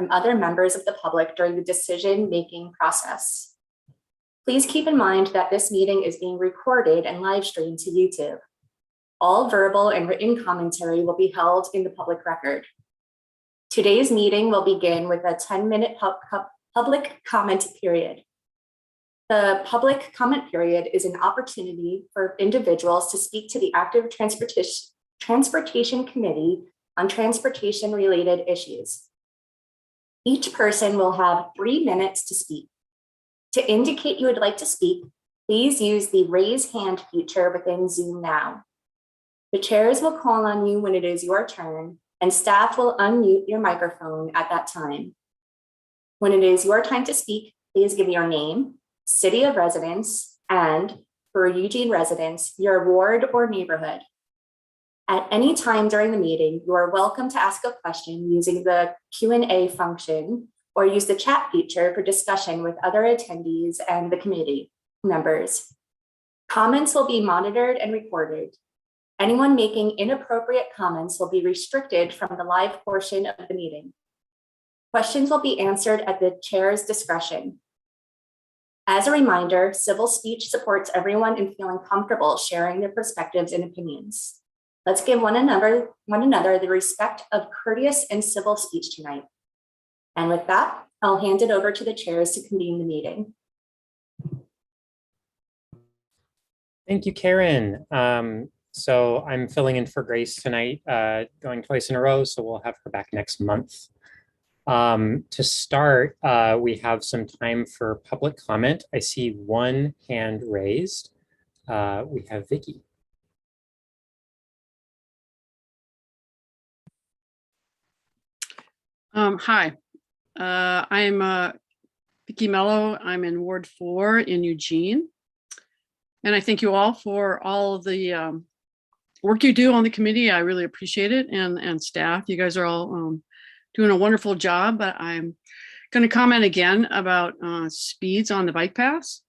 from other members of the public during the decision-making process. Please keep in mind that this meeting is being recorded and live streamed to YouTube. All verbal and written commentary will be held in the public record. Today's meeting will begin with a 10-minute public comment period. The public comment period is an opportunity for individuals to speak to the Active Transportation Committee on transportation-related issues. Each person will have 3 minutes to speak. To indicate you would like to speak, please use the raise hand feature within Zoom now. The chairs will call on you when it is your turn, and staff will unmute your microphone at that time. When it is your time to speak, please give your name, city of residence, and, for Eugene residents, your ward or neighborhood. At any time during the meeting, you are welcome to ask a question using the Q&A function or use the chat feature for discussion with other attendees and the committee members. Comments will be monitored and recorded. Anyone making inappropriate comments will be restricted from the live portion of the meeting. Questions will be answered at the chair's discretion. As a reminder, civil speech supports everyone in feeling comfortable sharing their perspectives and opinions. Let's give one another the respect of courteous and civil speech tonight. And with that, I'll hand it over to the chairs to convene the meeting. Thank you, Karen. So I'm filling in for Grace tonight, going twice in a row, so we'll have her back next month. To start, we have some time for public comment. I see one hand raised. We have Vicky. Hi, I'm Vicki Mello. I'm in Ward 4 in Eugene. And I thank you all for all of the work you do on the committee. I really appreciate it. And staff, you guys are all doing a wonderful job. But I'm going to comment again about speeds on the bike paths.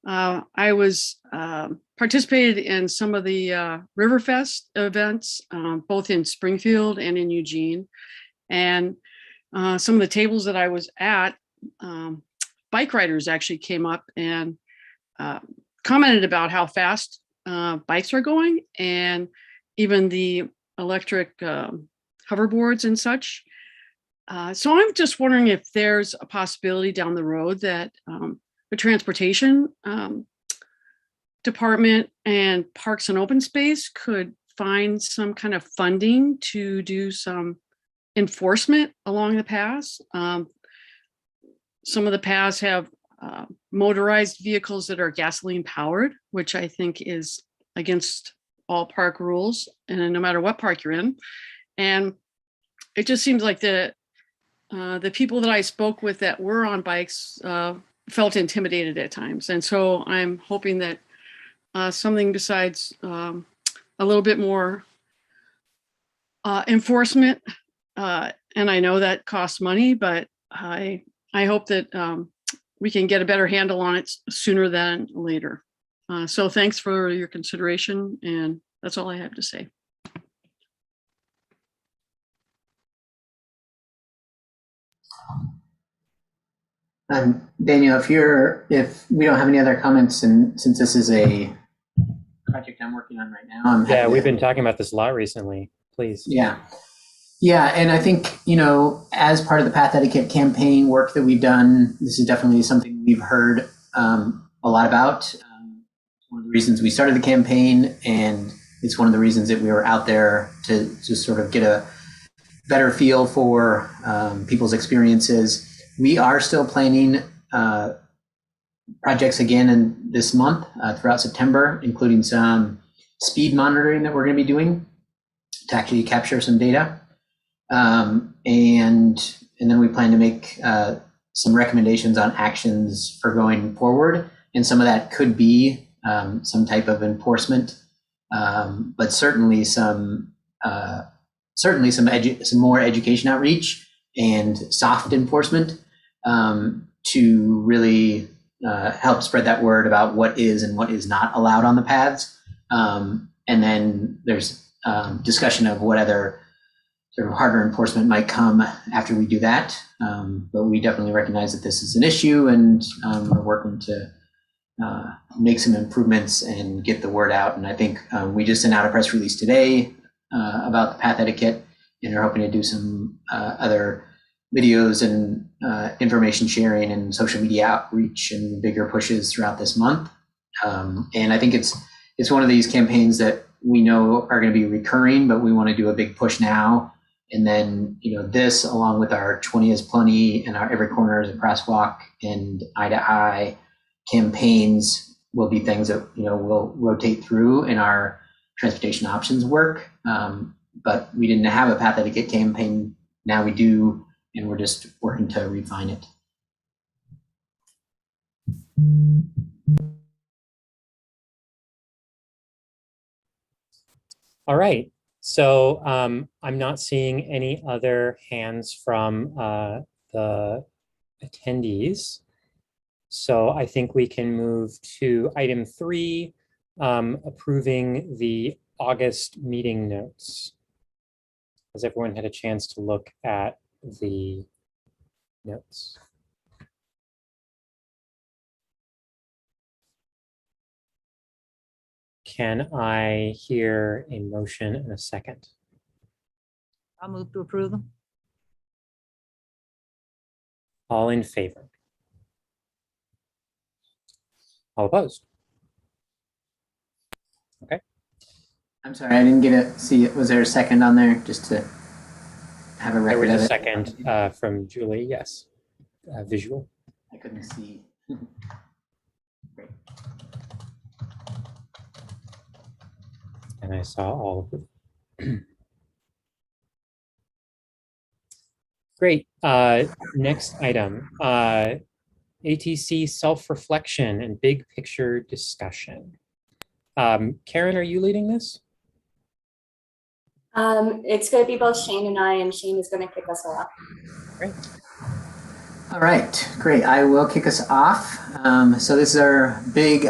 I was participated in some of the Riverfest events, both in Springfield and in Eugene. And some of the tables that I was at, bike riders actually came up and commented about how fast bikes are going, and even the electric hoverboards and such. So I'm just wondering if there's a possibility down the road that the transportation department and Parks and Open Space could find some kind of funding to do some enforcement along the paths. Some of the paths have motorized vehicles that are gasoline powered, which I think is against all park rules, and no matter what park you're in. And it just seems like the people that I spoke with that were on bikes felt intimidated at times. And so I'm hoping that something besides a little bit more enforcement, and I know that costs money, but I hope that we can get a better handle on it sooner than later. So thanks for your consideration, and that's all I have to say. Daniel, if we don't have any other comments, and since this is a project I'm working on right now, we've been talking about this a lot recently. Please. Yeah, and I think, as part of the Path Etiquette campaign work that we've done, this is definitely something we've heard a lot about. One of the reasons we started the campaign, and it's one of the reasons that we were out there to just sort of get a better feel for people's experiences. We are still planning projects again in this month throughout September, including some speed monitoring that we're going to be doing to actually capture some data. And then we plan to make some recommendations on actions for going forward. And some of that could be some type of enforcement, but certainly some more education outreach and soft enforcement to really help spread that word about what is and what is not allowed on the paths. And then there's discussion of what other sort of harder enforcement might come after we do that. But we definitely recognize that this is an issue, and we're working to make some improvements and get the word out. And I think we just sent out a press release today about the path etiquette, and are hoping to do some other videos and information sharing and social media outreach and bigger pushes throughout this month. And I think it's one of these campaigns that we know are going to be recurring, but we want to do a big push now. And then, this along with our 20 is Plenty and our Every Corner is a Crosswalk and Eye to Eye campaigns will be things that, we'll rotate through in our transportation options work. But we didn't have a path etiquette campaign. Now we do, and we're just working to refine it. All right. So I'm not seeing any other hands from the attendees. So I think we can move to item 3, approving the August meeting notes. Has everyone had a chance to look at the notes? Can I hear a motion in a second? I'll move to approve them. All in favor? All opposed? Okay. I'm sorry, I didn't get to see it. Was there a second on there just to have a There record was of a it? second from Julie, yes. Visual. I couldn't see. Great. And I saw all of them. Great. Next item, ATC self-reflection and big picture discussion. Karen, are you leading this? It's going to be both Shane and I, and Shane is going to kick us off. Great. All right, great. I will kick us off. So this is our big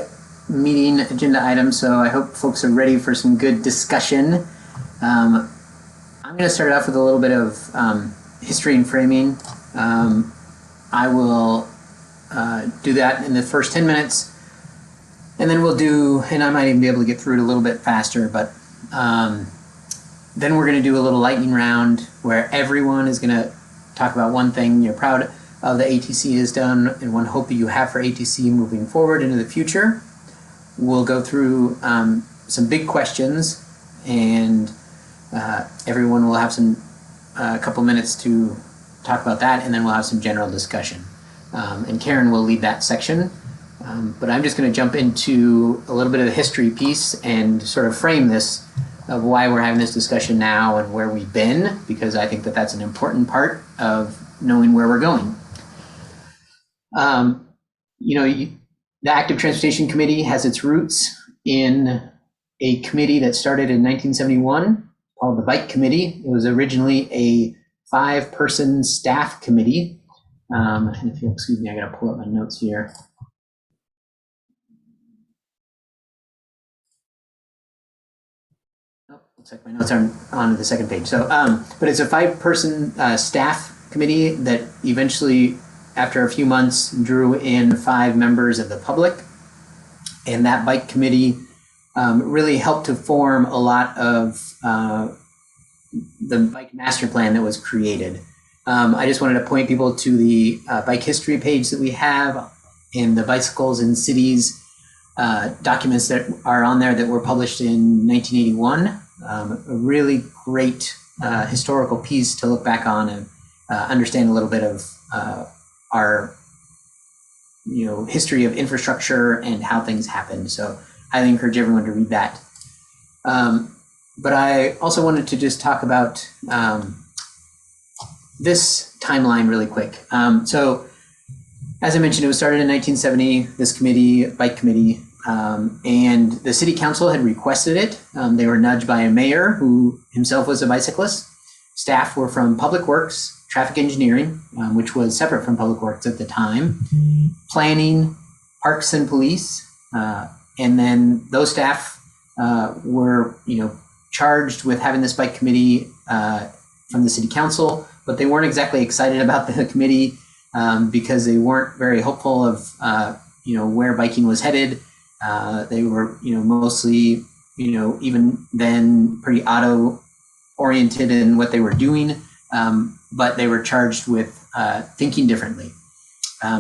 meeting agenda item, so I hope folks are ready for some good discussion. I'm going to start off with a little bit of history and framing. I will do that in the first 10 minutes, and then we'll do, and I might even be able to get through it a little bit faster, but then we're going to do a little lightning round where everyone is going to talk about one thing you're proud of the ATC has done and one hope that you have for ATC moving forward into the future. We'll go through some big questions, and everyone will have a couple minutes to talk about that, and then we'll have some general discussion. And Karen will lead that section. But I'm just going to jump into a little bit of the history piece and sort of frame this of why we're having this discussion now and where we've been, because I think that that's an important part of knowing where we're going. The Active Transportation Committee has its roots in a committee that started in 1971 called the Bike Committee. It was originally a 5-person staff committee. And if you'll excuse me, I got to pull up my notes here. Oh, looks like my notes aren't on the second page. So, but it's a 5-person staff committee that eventually, after a few months, drew in 5 members of the public. And that bike committee really helped to form a lot of the bike master plan that was created. I just wanted to point people to the bike history page that we have and the bicycles in cities documents that are on there that were published in 1981. A really great historical piece to look back on and understand a little bit of our history of infrastructure and how things happened. So I highly encourage everyone to read that. But I also wanted to just talk about this timeline really quick. So as I mentioned, it was started in 1970, this committee, bike committee, and the city council had requested it. They were nudged by a mayor who himself was a bicyclist. Staff were from Public Works, Traffic Engineering, which was separate from Public Works at the time, Planning, Parks and Police, and then those staff were, charged with having this bike committee from the city council, but they weren't exactly excited about the committee because they weren't very hopeful of where biking was headed. They were mostly even then pretty auto oriented in what they were doing, but they were charged with thinking differently.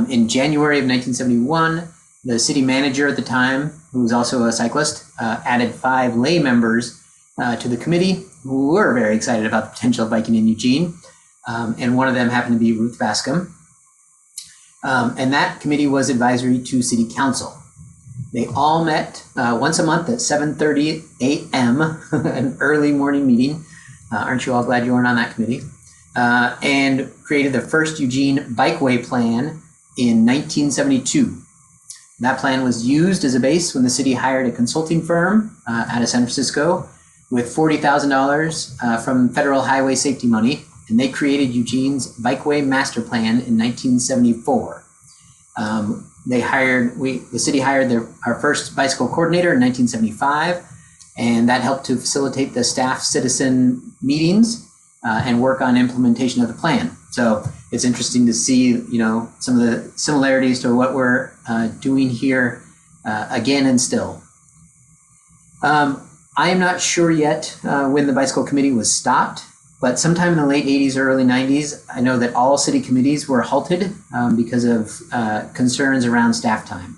In January of 1971, the city manager at the time, who was also a cyclist, added 5 lay members to the committee who were very excited about the potential of biking in Eugene. And one of them happened to be Ruth Bascom. And that committee was advisory to city council. They all met once a month at 7:30 a.m., an early morning meeting. Aren't you all glad you weren't on that committee? And created the first Eugene Bikeway Plan in 1972. That plan was used as a base when the city hired a consulting firm out of San Francisco with $40,000 from federal highway safety money, and they created Eugene's Bikeway Master Plan in 1974. The city hired our first bicycle coordinator in 1975, and that helped to facilitate the staff citizen meetings and work on implementation of the plan. So it's interesting to see, some of the similarities to what we're doing here again and still. I am not sure yet when the bicycle committee was stopped, but sometime in the late 80s or early 90s, I know that all city committees were halted because of concerns around staff time.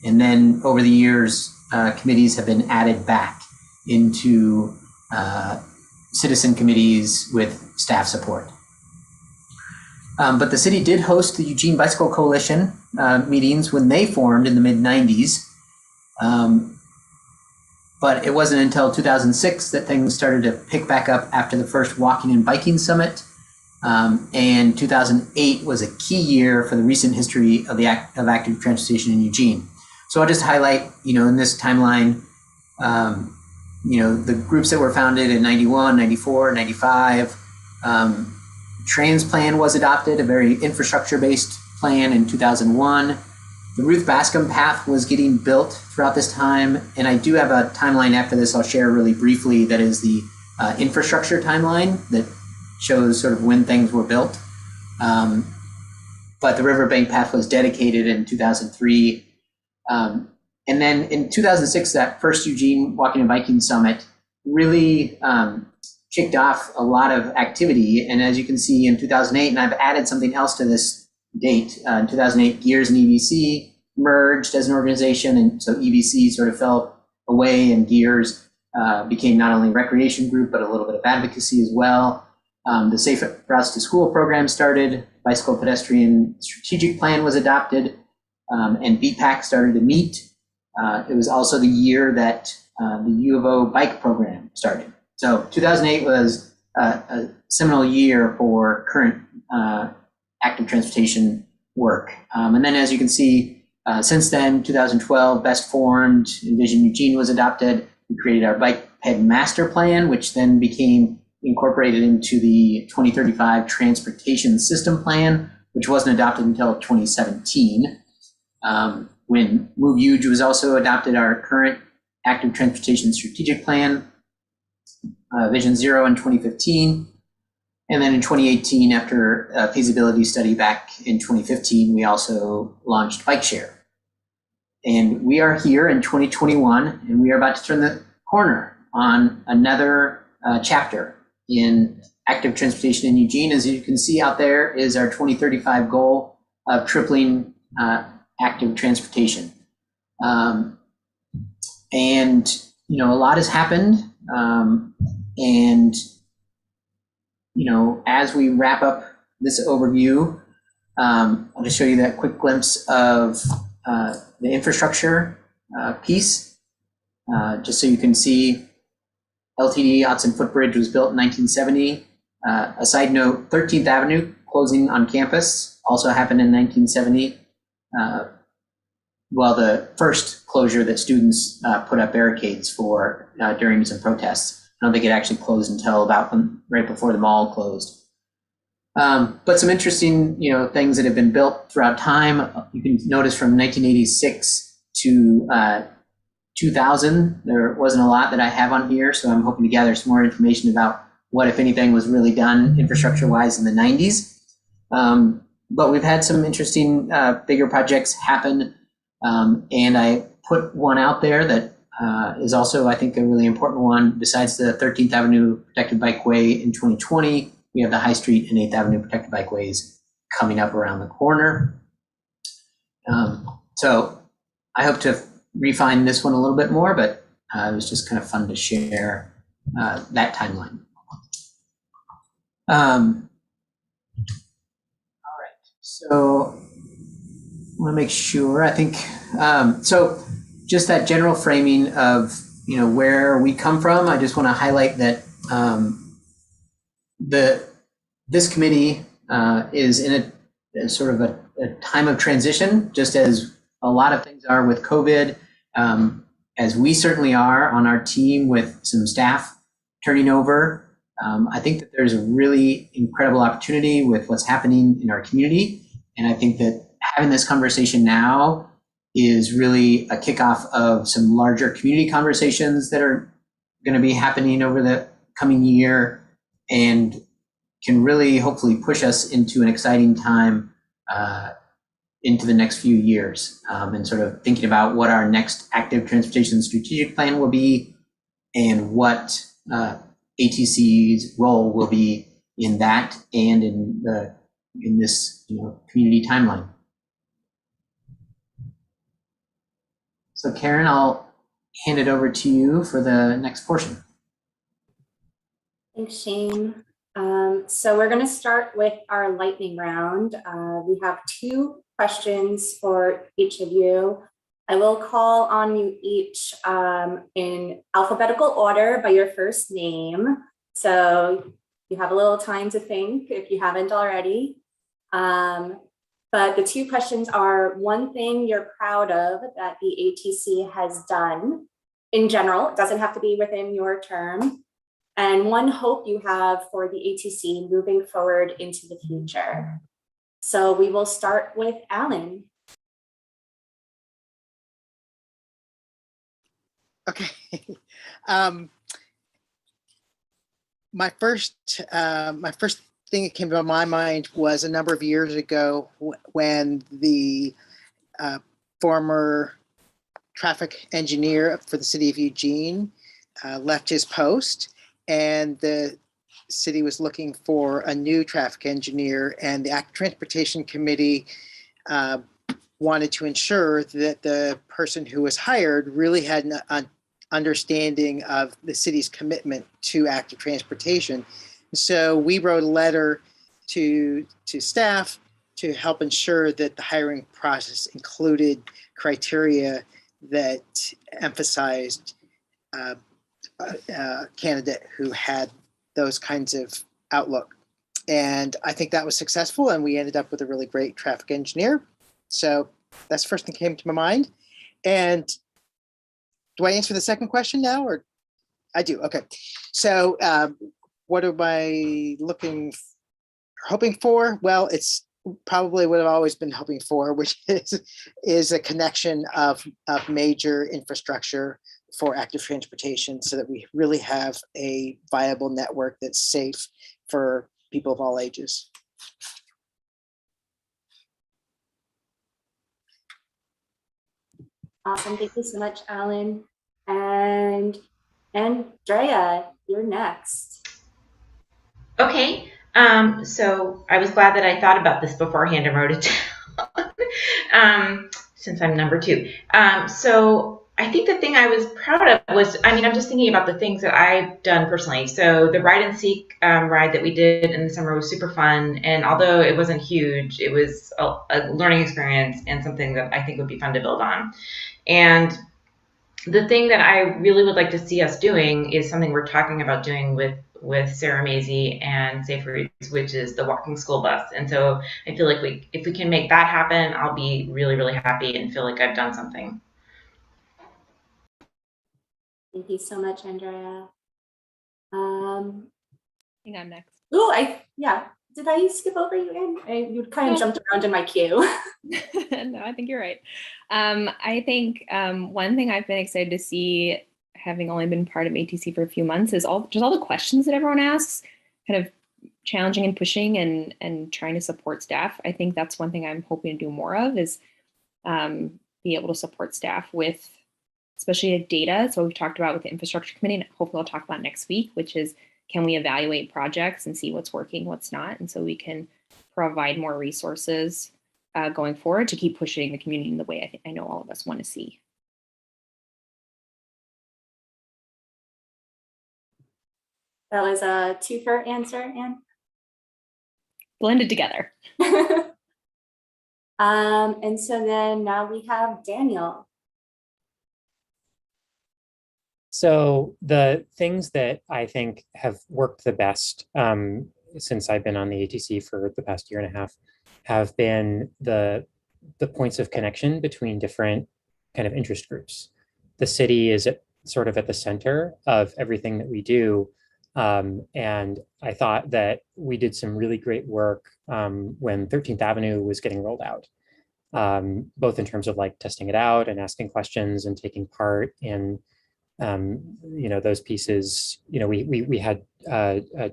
And then over the years, committees have been added back into citizen committees with staff support. But the city did host the Eugene Bicycle Coalition meetings when they formed in the mid-90s. But it wasn't until 2006 that things started to pick back up after the first Walking and Biking Summit. And 2008 was a key year for the recent history of active transportation in Eugene. So I'll just highlight, in this timeline, the groups that were founded in 91, 94, 95. Trans Plan was adopted, a very infrastructure-based plan in 2001. The Ruth Bascom path was getting built throughout this time, and I do have a timeline after this I'll share really briefly that is the infrastructure timeline that shows sort of when things were built. But the Riverbank path was dedicated in 2003. And then in 2006, that first Eugene Walking and Biking Summit really kicked off a lot of activity. And as you can see in 2008, and I've added something else to this date, in 2008, Gears and EVC merged as an organization. And so EVC sort of fell away and Gears became not only a recreation group, but a little bit of advocacy as well. The Safe Routes to School program started, Bicycle Pedestrian Strategic Plan was adopted, and BPAC started to meet. It was also the year that the U of O bike program started. So 2008 was a seminal year for current active transportation work. And then as you can see, since then, 2012, Best Formed, Envision Eugene was adopted. We created our Bike Ped Master Plan, which then became incorporated into the 2035 Transportation System Plan, which wasn't adopted until 2017. When Move Huge was also adopted, our current active transportation strategic plan, Vision Zero in 2015. And then in 2018, after a feasibility study back in 2015, we also launched Bike Share. And we are here in 2021, and we are about to turn the corner on another chapter in active transportation in Eugene. As you can see out there is our 2035 goal of tripling active transportation. And, a lot has happened. And as we wrap up this overview, I'll just show you that quick glimpse of the infrastructure piece, just so you can see LTD Otson Footbridge was built in 1970. A side note, 13th Avenue closing on campus also happened in 1970. Well, the first closure that students put up barricades for during some protests. I don't think it actually closed until about right before the mall closed. But some interesting, things that have been built throughout time. You can notice from 1986 to 2000, there wasn't a lot that I have on here, so I'm hoping to gather some more information about what, if anything, was really done infrastructure-wise in the 90s. But we've had some interesting bigger projects happen, and I put one out there that is also, I think, a really important one. Besides the 13th Avenue Protected Bikeway in 2020, we have the High Street and 8th Avenue Protected Bikeways coming up around the corner. So I hope to refine this one a little bit more, but it was just kind of fun to share that timeline. All right, so I want to make sure, I think, so just that general framing of, where we come from, I just want to highlight that this committee is in a sort of a time of transition, just as a lot of things are with COVID, as we certainly are on our team with some staff turning over. I think that there's a really incredible opportunity with what's happening in our community. And I think that having this conversation now is really a kickoff of some larger community conversations that are going to be happening over the coming year and can really hopefully push us into an exciting time into the next few years, and sort of thinking about what our next active transportation strategic plan will be and what ATC's role will be in that and in this community timeline. So Karen, I'll hand it over to you for the next portion. Thanks, Shane. So we're going to start with our lightning round. We have 2 questions for each of you. I will call on you each in alphabetical order by your first name. So you have a little time to think if you haven't already. But the 2 questions are: one thing you're proud of that the ATC has done in general, it doesn't have to be within your term, and one hope you have for the ATC moving forward into the future. So we will start with Alan. Okay. My first thing that came to my mind was a number of years ago when the former traffic engineer for the city of Eugene left his post, and the city was looking for a new traffic engineer, and the Active Transportation Committee wanted to ensure that the person who was hired really had an understanding of the city's commitment to active transportation. So we wrote a letter to staff to help ensure that the hiring process included criteria that emphasized a candidate who had those kinds of outlook. And I think that was successful, and we ended up with a really great traffic engineer. So that's the first thing that came to my mind. And do I answer the second question now, or I do? Okay. So what am I hoping for? Well, it's probably what I've always been hoping for, which is a connection of major infrastructure for active transportation so that we really have a viable network that's safe for people of all ages. Awesome, thank you so much, Alan. And Andrea, you're next. Okay, so I was glad that I thought about this beforehand and wrote it down, since I'm number 2. So I think the thing I was proud of was, I'm just thinking about the things that I've done personally. So the Ride and Seek ride that we did in the summer was super fun. And although it wasn't huge, it was a learning experience and something that I think would be fun to build on. And the thing that I really would like to see us doing is something we're talking about doing with Sarah Mazey and Safe Routes, which is the walking school bus. And so I feel like if we can make that happen, I'll be really, really happy and feel like I've done something. Thank you so much, Andrea. I think I'm next. Oh, did I skip over you, Anne? You kind of jumped around in my queue. No, I think you're right. I think one thing I've been excited to see having only been part of ATC for a few months, is all the questions that everyone asks, kind of challenging and pushing and trying to support staff. I think that's one thing I'm hoping to do more of, is be able to support staff with especially data. So we've talked about with the infrastructure committee, and hopefully I'll talk about next week, which is, can we evaluate projects and see what's working, what's not? And so we can provide more resources going forward to keep pushing the community in the way I know all of us want to see. That was a twofer answer, Anne. Blended together. And so then now we have Daniel. So the things that I think have worked the best since I've been on the ATC for the past year and a half have been the points of connection between different kind of interest groups. The city is sort of at the center of everything that we do. And I thought that we did some really great work when 13th Avenue was getting rolled out, both in terms of like testing it out and asking questions and taking part in those pieces. We had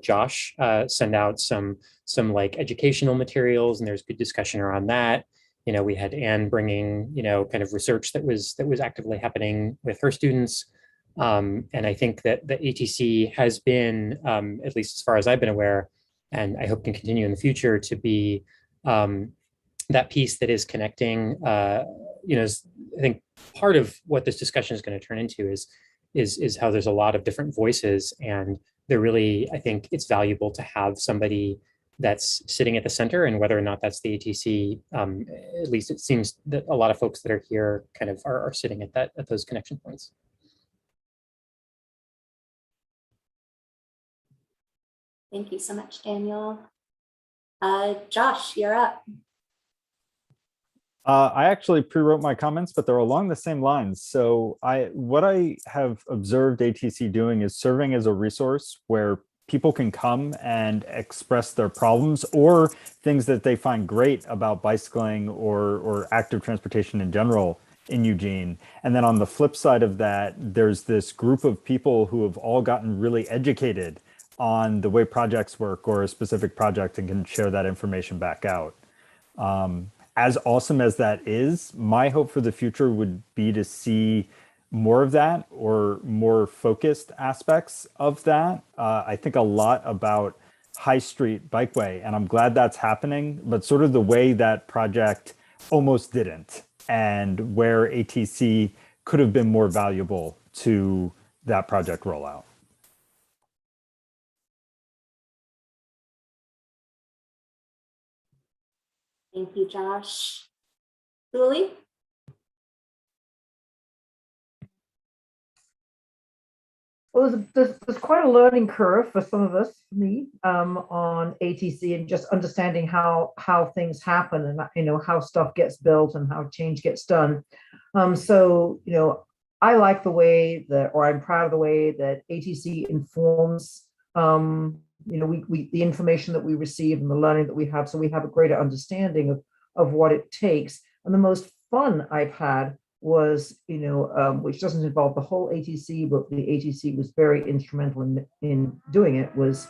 Josh send out some like educational materials, and there's good discussion around that. We had Anne bringing kind of research that was actively happening with her students. And I think that the ATC has been, at least as far as I've been aware, and I hope can continue in the future, to be that piece that is connecting. I think part of what this discussion is going to turn into is how there's a lot of different voices, and I think it's valuable to have somebody that's sitting at the center, and whether or not that's the ATC, at least it seems that a lot of folks that are here kind of are sitting at those connection points. Thank you so much, Daniel. Josh, you're up. I actually pre-wrote my comments, but they're along the same lines. So what I have observed ATC doing is serving as a resource where people can come and express their problems or things that they find great about bicycling or active transportation in general in Eugene. And then on the flip side of that, there's this group of people who have all gotten really educated on the way projects work or a specific project and can share that information back out. As awesome as that is, my hope for the future would be to see more of that or more focused aspects of that. I think a lot about High Street Bikeway, and I'm glad that's happening, but sort of the way that project almost didn't, and where ATC could have been more valuable to that project rollout. Thank you, Josh. Julie? Well, there's quite a learning curve for some of us, me, on ATC, and just understanding how things happen and how stuff gets built and how change gets done. So I like the way or I'm proud of the way that ATC informs the information that we receive and the learning that we have, so we have a greater understanding of what it takes. And the most fun I've had was, which doesn't involve the whole ATC, but the ATC was very instrumental in doing it, was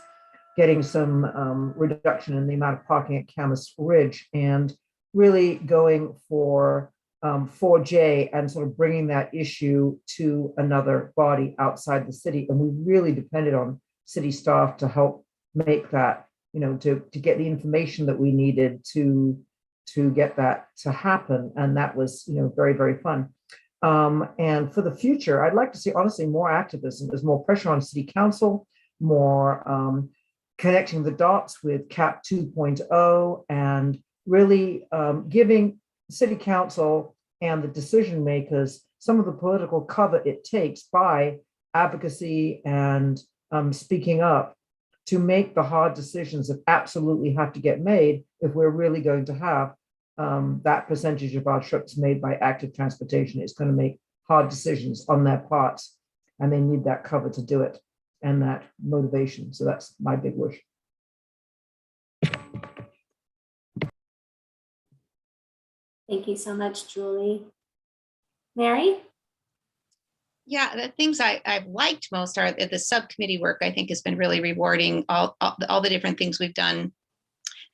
getting some reduction in the amount of parking at Camas Ridge, and really going for 4J and sort of bringing that issue to another body outside the city. And we really depended on city staff to help make that, to get the information that we needed to get that to happen. And that was, very, very fun. And for the future, I'd like to see, honestly, more activism. There's more pressure on city council, more connecting the dots with CAP 2.0, and really giving city council and the decision makers some of the political cover it takes by advocacy and speaking up to make the hard decisions that absolutely have to get made if we're really going to have that percentage of our trips made by active transportation. It's going to make hard decisions on their parts, and they need that cover to do it and that motivation. So that's my big wish. Thank you so much, Julie. Mary? Yeah, the things I've liked most are the subcommittee work. I think has been really rewarding. All the different things we've done.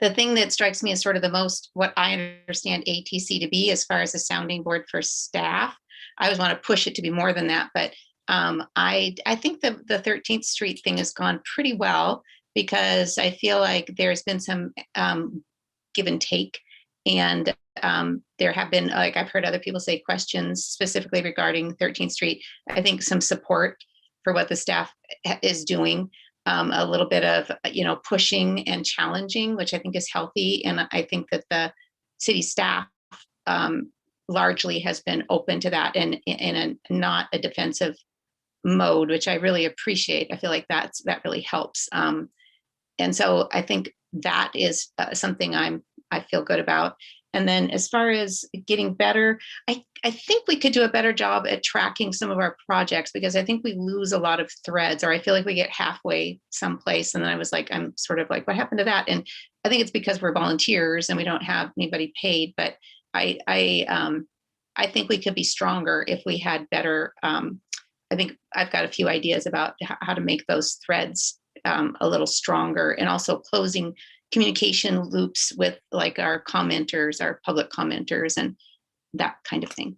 The thing that strikes me as sort of the most what I understand ATC to be, as far as a sounding board for staff. I always want to push it to be more than that, but I think the 13th Street thing has gone pretty well, because I feel like there's been some give and take, and there have been, like I've heard other people say, questions specifically regarding 13th Street. I think some support for what the staff is doing, a little bit of pushing and challenging, which I think is healthy, and I think that the city staff largely has been open to that, and in a not a defensive mode, which I really appreciate. I feel like that really helps, and so I think that is something I feel good about. And then as far as getting better, I think we could do a better job at tracking some of our projects, because I think we lose a lot of threads, or I feel like we get halfway someplace. And then I'm sort of like, what happened to that? And I think it's because we're volunteers and we don't have anybody paid, but I think we could be stronger if we had better, I think I've got a few ideas about how to make those threads a little stronger, and also closing communication loops with like our commenters, our public commenters, and that kind of thing.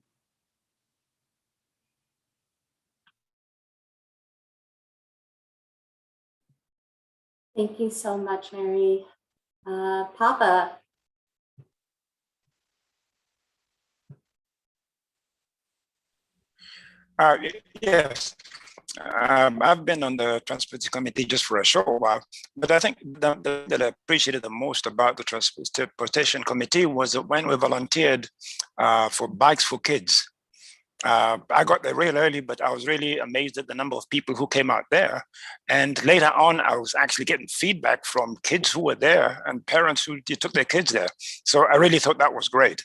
Thank you so much, Mary. Papa. Yes, I've been on the Transportation Committee just for a short while, but I think that I appreciated the most about the Transportation Committee was that when we volunteered for Bikes for Kids. I got there real early, but I was really amazed at the number of people who came out there. And later on, I was actually getting feedback from kids who were there and parents who took their kids there. So I really thought that was great.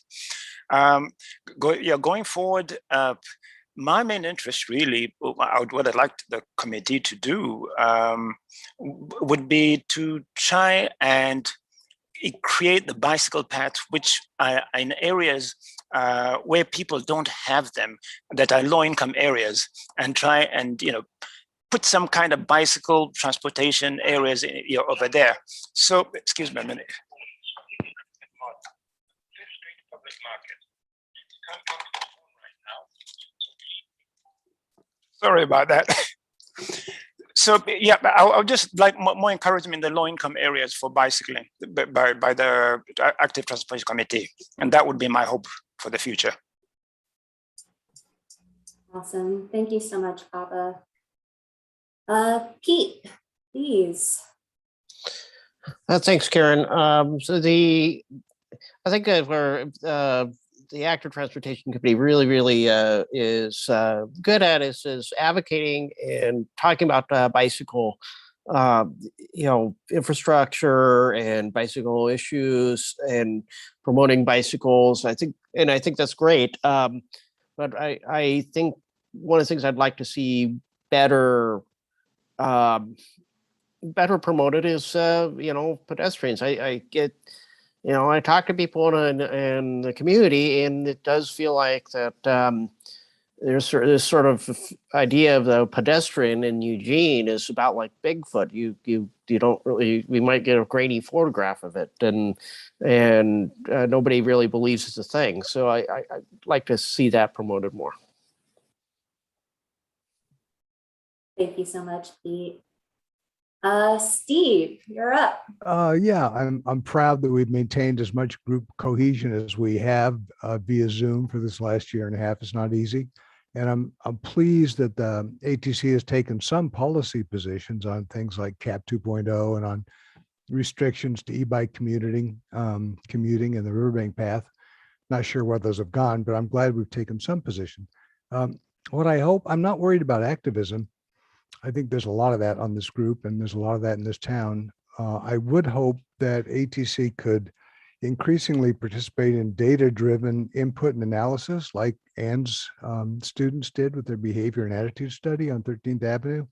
Going forward, my main interest really, what I'd like the committee to do would be to try and create the bicycle paths, which are in areas where people don't have them, that are low-income areas, and try and put some kind of bicycle transportation areas over there. So, excuse me a minute. Sorry about that. So yeah, I'll just like more encouragement in the low-income areas for bicycling by the Active Transportation Committee, and that would be my hope for the future. Awesome. Thank you so much, Papa. Pete, please. Thanks, Karen. I think where the Active Transportation Committee really is good at is advocating and talking about bicycle, infrastructure and bicycle issues and promoting bicycles. I think that's great. But I think one of the things I'd like to see better promoted is pedestrians. I get. I talk to people in the community, and it does feel like that there's this sort of idea of the pedestrian in Eugene is about like Bigfoot. You don't really. We might get a grainy photograph of it, and nobody really believes it's a thing. So I'd like to see that promoted more. Thank you so much, Pete. Steve, you're up. Yeah, I'm proud that we've maintained as much group cohesion as we have via Zoom for this last year and a half. It's not easy, and I'm pleased that the ATC has taken some policy positions on things like CAP 2.0 and on restrictions to e-bike commuting and the Riverbank Path. Not sure where those have gone, but I'm glad we've taken some position. What I hope, I'm not worried about activism. I think there's a lot of that on this group, and there's a lot of that in this town. I would hope that ATC could increasingly participate in data-driven input and analysis, like Ann's students did with their behavior and attitude study on 13th Avenue.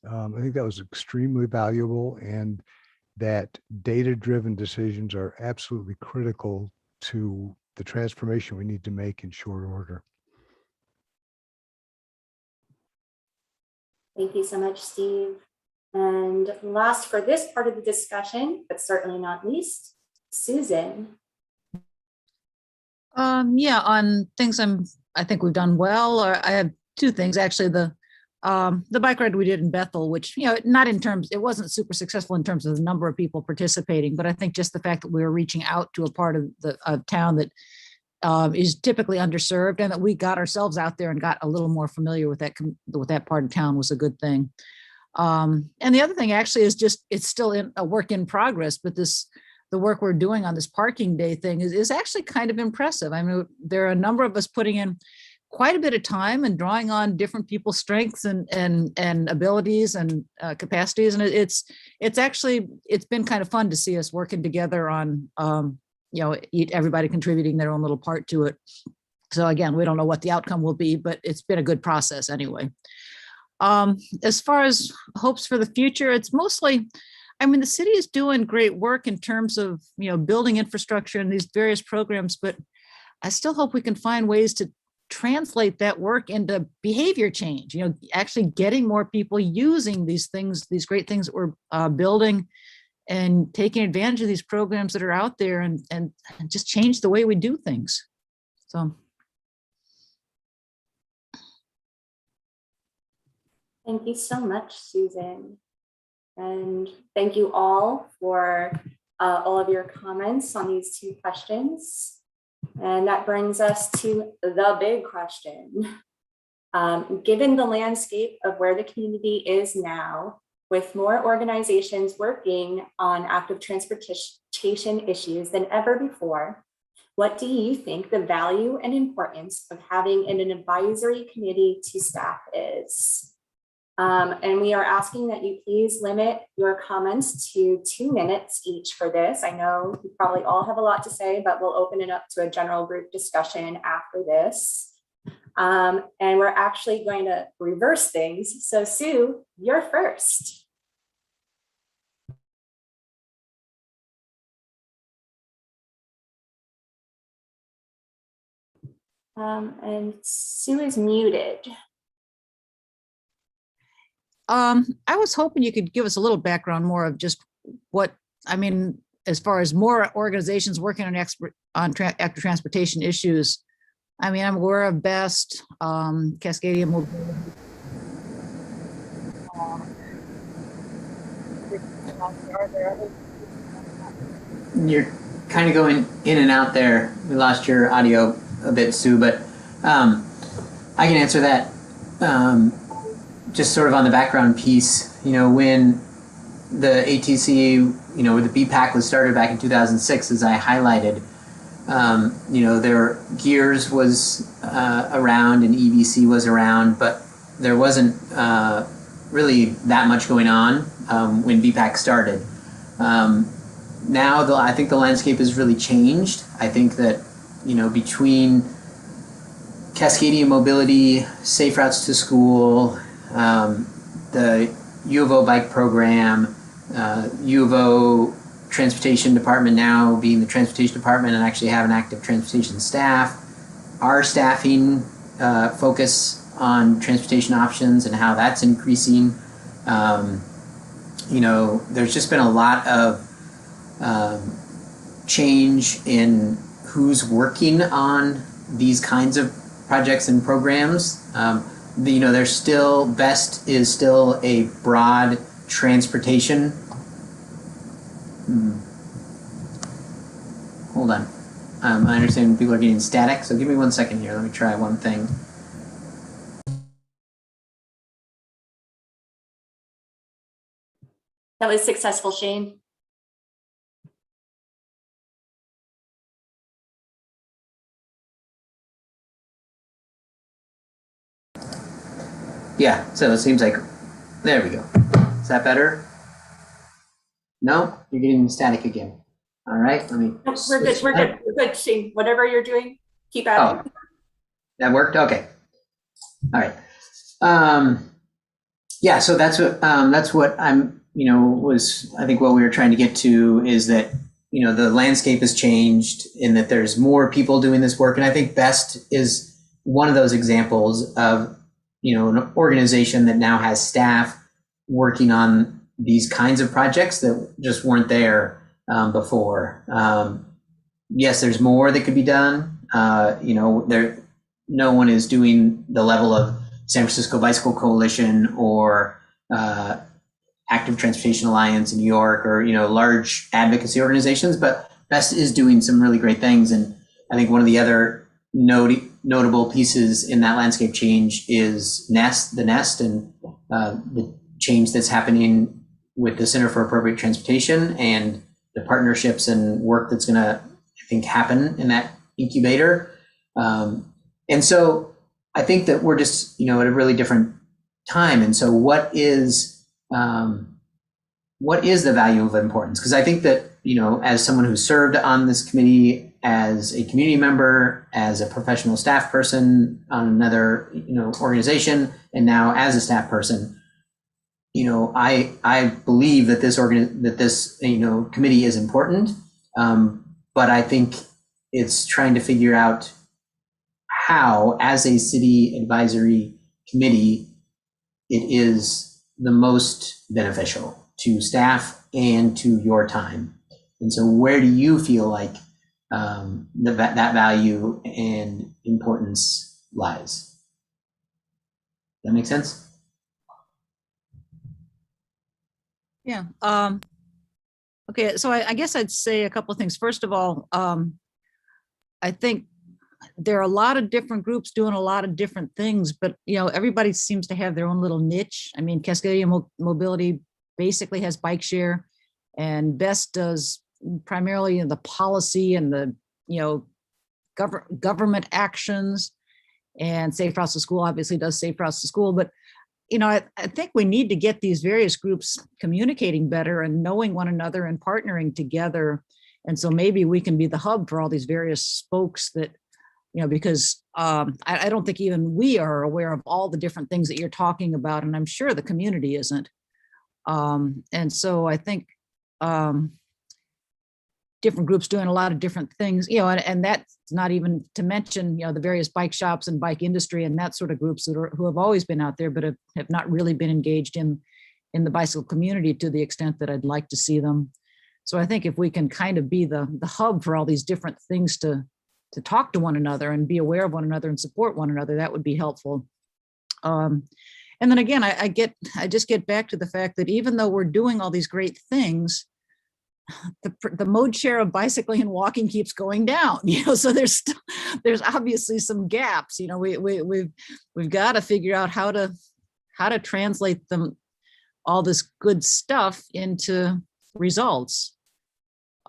I think that was extremely valuable, and that data-driven decisions are absolutely critical to the transformation we need to make in short order. Thank you so much, Steve. And last for this part of the discussion, but certainly not least, Susan. Yeah, on things I think we've done well, or I have two things actually. The bike ride we did in Bethel, which, not in terms, it wasn't super successful in terms of the number of people participating, but I think just the fact that we were reaching out to a part of the town that is typically underserved, and that we got ourselves out there and got a little more familiar with that part of town was a good thing. And the other thing actually is just, it's still in a work in progress, but the work we're doing on this parking day thing is actually kind of impressive. I mean, there are a number of us putting in quite a bit of time and drawing on different people's strengths and abilities and capacities. And it's been kind of fun to see us working together on, everybody contributing their own little part to it. So again, we don't know what the outcome will be, but it's been a good process anyway. As far as hopes for the future, it's mostly, the city is doing great work in terms of, building infrastructure and these various programs, but I still hope we can find ways to translate that work into behavior change, actually getting more people using these things, these great things that we're building, and taking advantage of these programs that are out there and just change the way we do things. So. Thank you so much, Susan. And thank you all for all of your comments on these two questions. And that brings us to the big question. Given the landscape of where the community is now, with more organizations working on active transportation issues than ever before, what do you think the value and importance of having an advisory committee to staff is? And we are asking that you please limit your comments to 2 minutes each for this. I know you probably all have a lot to say, but we'll open it up to a general group discussion after this. And we're actually going to reverse things. So Sue, you're first. And Sue is muted. I was hoping you could give us a little background more of just as far as more organizations working on active transportation issues. I'm aware of BEST, Cascadia Mobility. You're kind of going in and out there. We lost your audio a bit, Sue, but I can answer that. Just sort of on the background piece, when the ATC, the BPAC was started back in 2006, as I highlighted, their Gears was around and EVC was around, but there wasn't really that much going on when BPAC started. Now, I think the landscape has really changed. I think that, between Cascadia Mobility, Safe Routes to School, the U of O bike program, U of O transportation department now being the transportation department and actually have an active transportation staff, our staffing focus on transportation options and how that's increasing. There's just been a lot of change in who's working on these kinds of projects and programs. There's still, BEST is still a broad transportation. Hold on. I understand people are getting static, so give me 1 second here. Let me try one thing. That was successful, Shane. Yeah, so it seems like, there we go. Is that better? No, you're getting static again. All right, let me. No, we're good, we're good, Shane. Whatever you're doing, keep at it. That worked? Okay. All right. Yeah, so that's what I'm, I think what we were trying to get to is that, the landscape has changed in that there's more people doing this work. And I think BEST is one of those examples of an organization that now has staff working on these kinds of projects that just weren't there before. Yes, there's more that could be done. No one is doing the level of San Francisco Bicycle Coalition or Active Transportation Alliance in New York, or large advocacy organizations, but Best is doing some really great things. And I think one of the other notable pieces in that landscape change is the Nest, and the change that's happening with the Center for Appropriate Transportation and the partnerships and work that's going to, I think, happen in that incubator. And so I think that we're just, at a really different time. And so what is the value of importance? Because I think that, as someone who served on this committee, as a community member, as a professional staff person on another, organization, and now as a staff person, I believe that this committee is important, but I think it's trying to figure out how, as a city advisory committee, it is the most beneficial to staff and to your time. And so, where do you feel like that value and importance lies? That make sense? Yeah. Okay. So I guess I'd say a couple of things. First of all, I think there are a lot of different groups doing a lot of different things, but everybody seems to have their own little niche. I mean, Cascadia Mobility basically has bike share, and Best does primarily in the policy and the government actions, and Safe Routes to School obviously does Safe Routes to School. But I think we need to get these various groups communicating better and knowing one another and partnering together. And so maybe we can be the hub for all these various spokes that, because I don't think even we are aware of all the different things that you're talking about. And I'm sure the community isn't. And so I think different groups doing a lot of different things, and that's not even to mention, the various bike shops and bike industry and that sort of groups who have always been out there, but have not really been engaged in the bicycle community to the extent that I'd like to see them. So I think if we can kind of be the hub for all these different things to talk to one another and be aware of one another and support one another, that would be helpful. And then again, I just get back to the fact that even though we're doing all these great things, the mode share of bicycling and walking keeps going down, so there's obviously some gaps. We've got to figure out how to translate all this good stuff into results.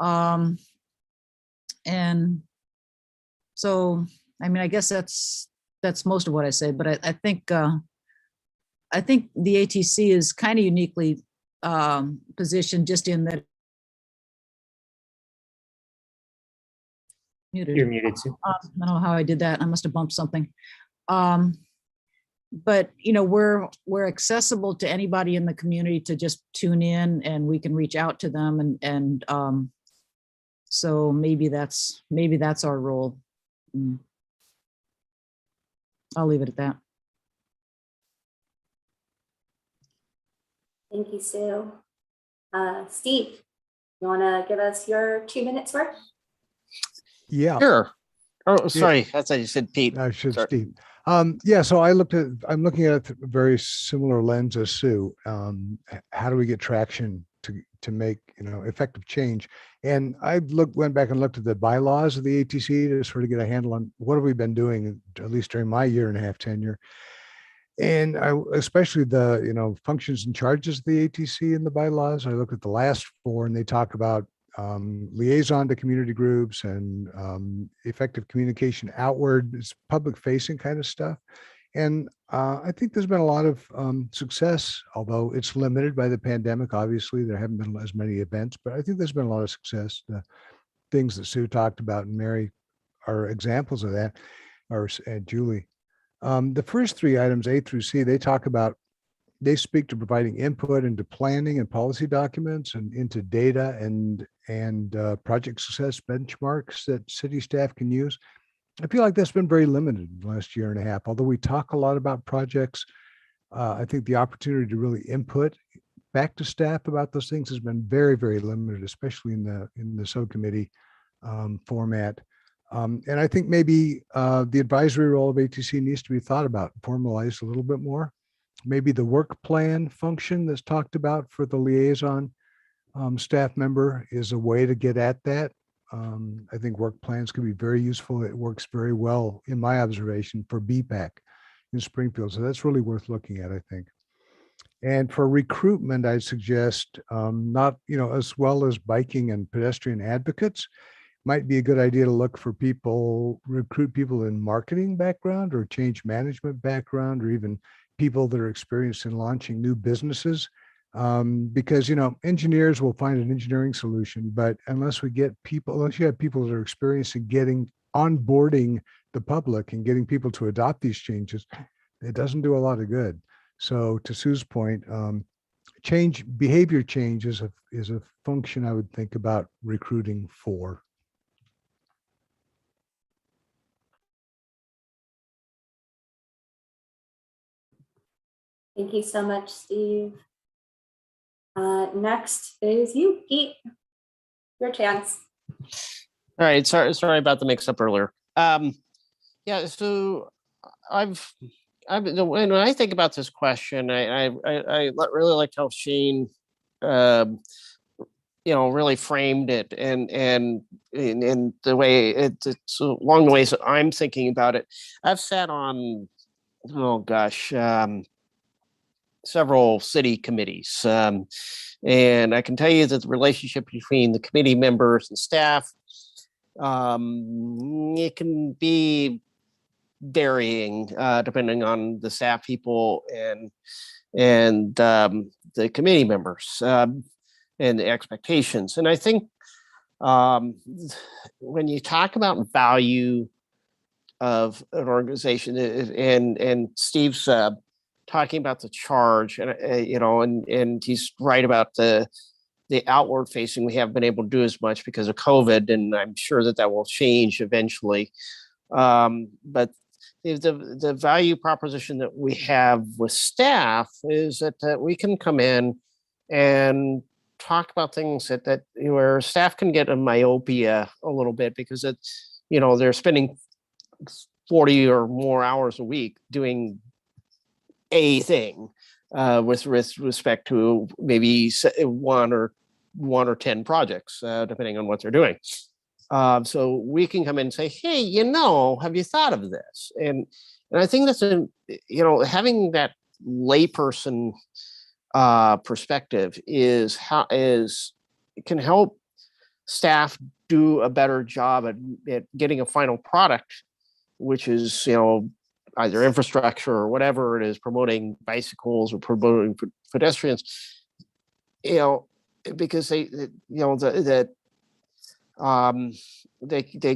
And so, I mean, I guess that's most of what I say, but I think the ATC is kind of uniquely positioned just in that. You're muted too. I don't know how I did that. I must have bumped something. But we're accessible to anybody in the community to just tune in, and we can reach out to them, and so maybe that's our role. I'll leave it at that. Thank you, Sue. Steve, you want to give us your 2 minutes worth? Yeah. Sure. Oh, sorry. I thought you said Pete. I should, Sorry. Steve. Yeah, so I'm looking at it through a very similar lens as Sue. How do we get traction to make effective change? And I went back and looked at the bylaws of the ATC to sort of get a handle on what have we been doing, at least during my 1.5 tenure. And especially the functions and charges of the ATC in the bylaws. I looked at the last 4, and they talk about liaison to community groups and effective communication outward, it's public facing kind of stuff. And I think there's been a lot of success, although it's limited by the pandemic. Obviously, there haven't been as many events, but I think there's been a lot of success. The things that Sue talked about and Mary are examples of that, and Julie. The first 3 items, A through C, they speak to providing input into planning and policy documents and into data and project success benchmarks that city staff can use. I feel like that's been very limited in the last year and a half. Although we talk a lot about projects, I think the opportunity to really input back to staff about those things has been very, very limited, especially in the subcommittee format. And I think maybe the advisory role of ATC needs to be thought about, formalized a little bit more. Maybe the work plan function that's talked about for the liaison staff member is a way to get at that. I think work plans can be very useful. It works very well, in my observation, for BPAC in Springfield. So that's really worth looking at, I think. And for recruitment, I'd suggest not, as well as biking and pedestrian advocates, might be a good idea to look for people, recruit people in marketing background or change management background, or even people that are experienced in launching new businesses. Because, engineers will find an engineering solution, but unless you have people that are experienced in onboarding the public and getting people to adopt these changes, it doesn't do a lot of good. So to Sue's point, behavior change is a function I would think about recruiting for. Thank you so much, Steve. Next is you, Pete. Your chance. All right, sorry about the mix-up earlier. Yeah, so when I think about this question, I really liked how Shane, really framed it, and the way it's along the ways that I'm thinking about it. I've sat on, several city committees, and I can tell you that the relationship between the committee members and staff, it can be varying depending on the staff people and the committee members and the expectations. And I think when you talk about value of an organization, and Steve's talking about the charge, and and he's right about the outward facing. We haven't been able to do as much because of COVID, and I'm sure that will change eventually. But the value proposition that we have with staff is that we can come in and talk about things that where staff can get a myopia a little bit, because they're spending 40 or more hours a week doing a thing with respect to maybe one or 10 projects, depending on what they're doing. So we can come in and say, hey, have you thought of this? And I think that's having that layperson perspective can help staff do a better job at getting a final product, which is either infrastructure or whatever it is, promoting bicycles or promoting pedestrians, because they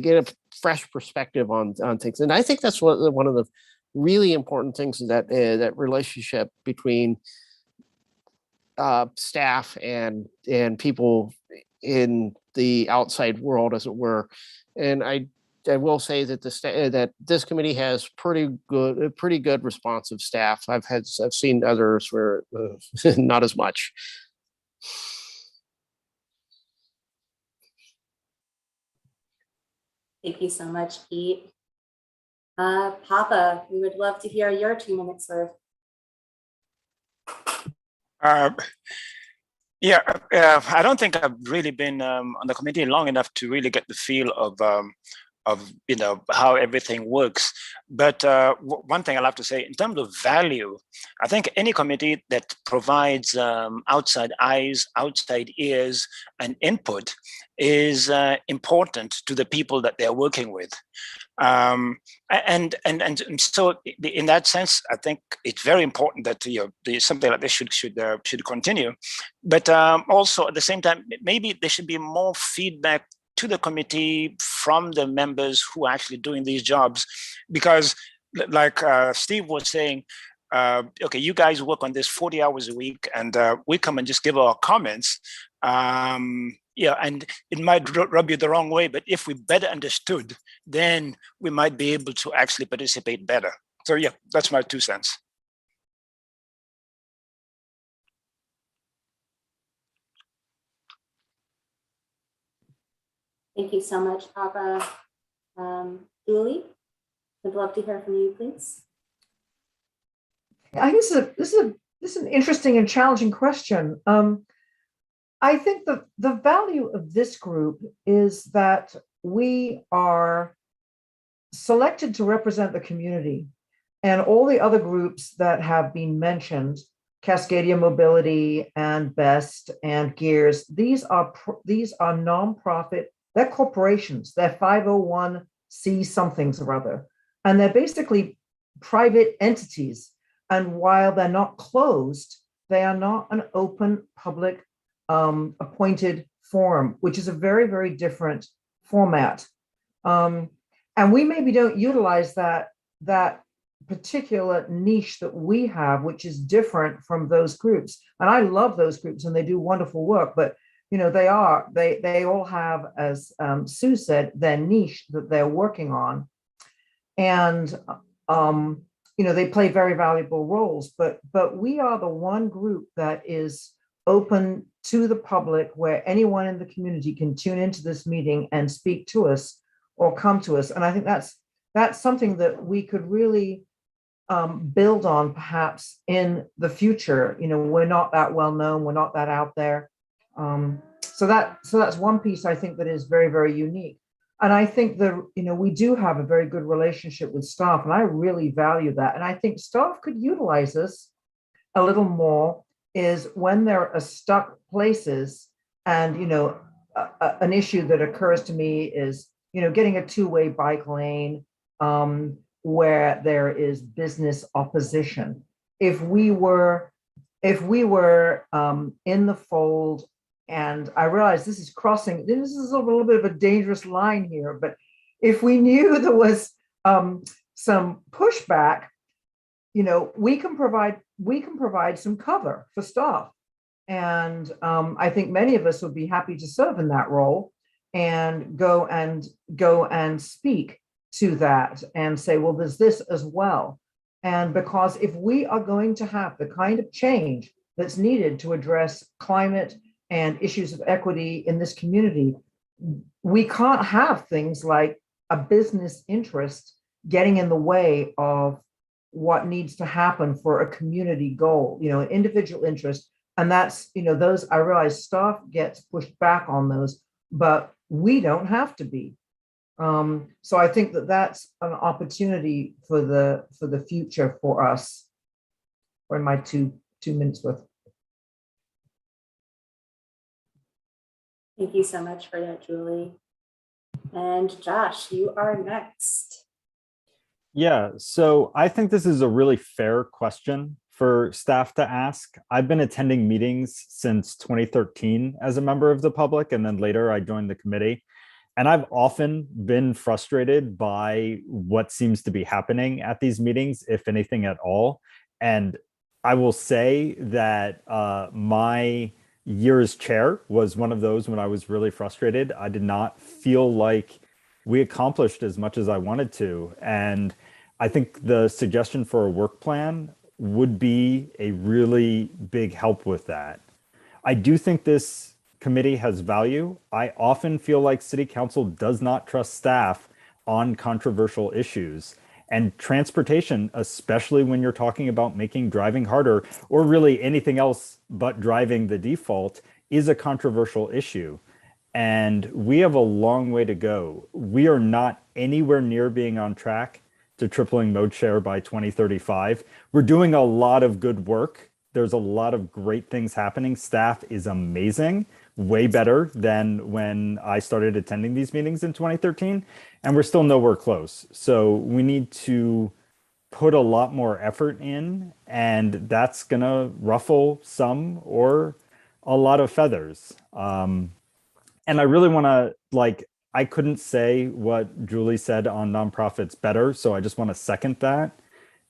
get a fresh perspective on things. And I think that's one of the really important things, is that relationship between staff and people in the outside world, as it were. And I will say that that this committee has pretty good responsive staff. I've seen others where not as much. Thank you so much, Pete. Papa, we would love to hear your 2 minutes worth. I don't think I've really been on the committee long enough to really get the feel of how everything works. But one thing I'll have to say, in terms of value, I think any committee that provides outside eyes, outside ears, and input is important to the people that they're working with. And so in that sense, I think it's very important that something like this should continue. But also at the same time, maybe there should be more feedback to the committee from the members who are actually doing these jobs, because like Steve was saying, okay, you guys work on this 40 hours a week, and we come and just give our comments. Yeah, and it might rub you the wrong way, but if we better understood, then we might be able to actually participate better. So yeah, that's my 2 cents. Thank you so much, Papa. Julie, I'd love to hear from you, please. I guess this is an interesting and challenging question. I think the value of this group is that we are selected to represent the community, and all the other groups that have been mentioned, Cascadia Mobility and Best and Gears, these are nonprofit. They're corporations. They're 501c somethings or other, and they're basically private entities. And while they're not closed, they are not an open public appointed forum, which is a very, very different format. And we maybe don't utilize that particular niche that we have, which is different from those groups. And I love those groups and they do wonderful work, but they all have, as Sue said, their niche that they're working on. And they play very valuable roles, but we are the one group that is open to the public, where anyone in the community can tune into this meeting and speak to us or come to us. And I think that's something that we could really build on perhaps in the future. We're not that well known, we're not that out there. So that's one piece I think that is very, very unique. And I think that, we do have a very good relationship with staff, and I really value that. And I think staff could utilize us a little more is when there are stuck places. And, an issue that occurs to me is, getting a two-way bike lane where there is business opposition. If we were in the fold, and I realize this is a little bit of a dangerous line here, but if we knew there was some pushback, we can provide some cover for staff. And I think many of us would be happy to serve in that role and go and speak to that and say, well, there's this as well. And because if we are going to have the kind of change that's needed to address climate and issues of equity in this community, we can't have things like a business interest getting in the way of what needs to happen for a community goal, an individual interest. And that's, those, I realize staff gets pushed back on those, but we don't have to be. So I think that that's an opportunity for the future for us. For my two minutes worth. Thank you so much for that, Julie. And Josh, you are next. Yeah, so I think this is a really fair question for staff to ask. I've been attending meetings since 2013 as a member of the public, and then later I joined the committee. And I've often been frustrated by what seems to be happening at these meetings, if anything at all. And I will say that my year as chair was one of those when I was really frustrated. I did not feel like we accomplished as much as I wanted to. And I think the suggestion for a work plan would be a really big help with that. I do think this committee has value. I often feel like City Council does not trust staff on controversial issues. And transportation, especially when you're talking about making driving harder, or really anything else but driving the default, is a controversial issue. And we have a long way to go. We are not anywhere near being on track to tripling mode share by 2035. We're doing a lot of good work. There's a lot of great things happening. Staff is amazing, way better than when I started attending these meetings in 2013, and we're still nowhere close. So we need to put a lot more effort in, and that's gonna ruffle some or a lot of feathers. And I really wanna, I couldn't say what Julie said on nonprofits better, so I just wanna second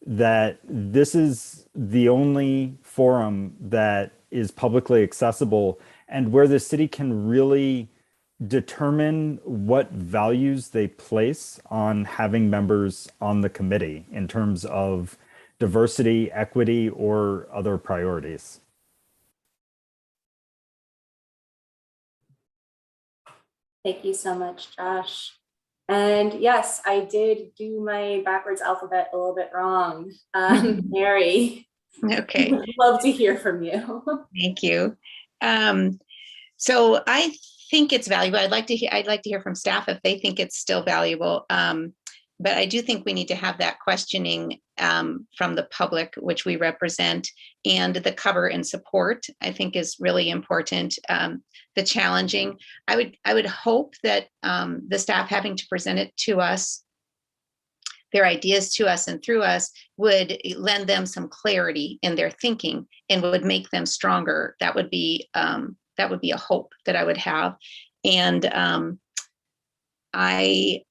that this is the only forum that is publicly accessible and where the city can really determine what values they place on having members on the committee in terms of diversity, equity, or other priorities. Thank you so much, Josh. And yes, I did do my backwards alphabet a little bit wrong. Mary, Okay, love to hear from you. thank you. So I think it's valuable. I'd like to hear from staff if they think it's still valuable. But I do think we need to have that questioning from the public, which we represent, and the cover and support, I think, is really important. The challenging, I would hope that the staff having to present it to us, their ideas to us and through us, would lend them some clarity in their thinking and would make them stronger. That would be a hope that I would have. And I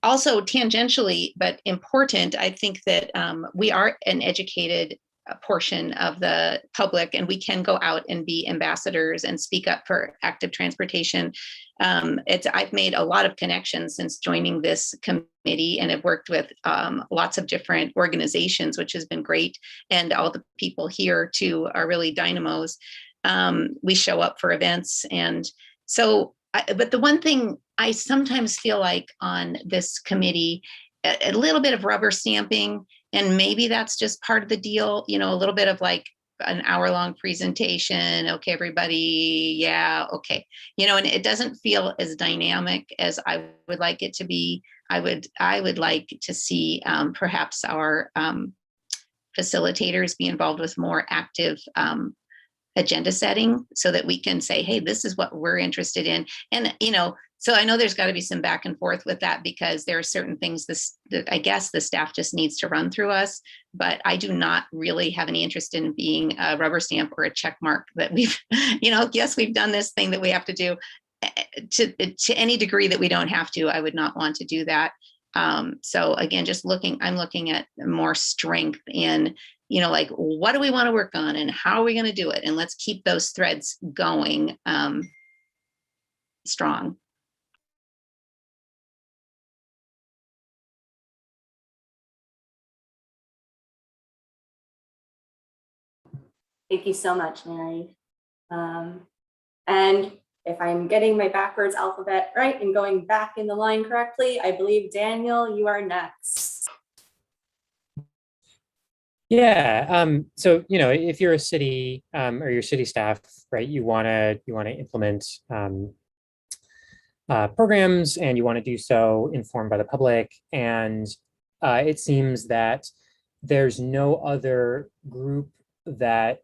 also, tangentially but important, I think that we are an educated portion of the public, and we can go out and be ambassadors and speak up for active transportation. I've made a lot of connections since joining this committee, and have worked with lots of different organizations, which has been great. And all the people here too are really dynamos. We show up for events, and so. But the one thing I sometimes feel like on this committee, a little bit of rubber stamping, and maybe that's just part of the deal, a little bit of like an hour-long presentation. Okay, everybody, yeah, okay. And it doesn't feel as dynamic as I would like it to be. I would like to see perhaps our facilitators be involved with more active agenda setting, so that we can say, hey, this is what we're interested in. And, so I know there's got to be some back and forth with that, because there are certain things that I guess the staff just needs to run through us, but I do not really have any interest in being a rubber stamp or a check mark that we've, yes, we've done this thing that we have to do. To any degree that we don't have to, I would not want to do that. So again, I'm looking at more strength in, like, what do we want to work on and how are we going to do it? And let's keep those threads going strong. Thank you so much, Mary. And if I'm getting my backwards alphabet right and going back in the line correctly, I believe, Daniel, you are next. Yeah. So, if you're a city or your city staff, right, you want to implement programs, and you want to do so informed by the public. And it seems that there's no other group that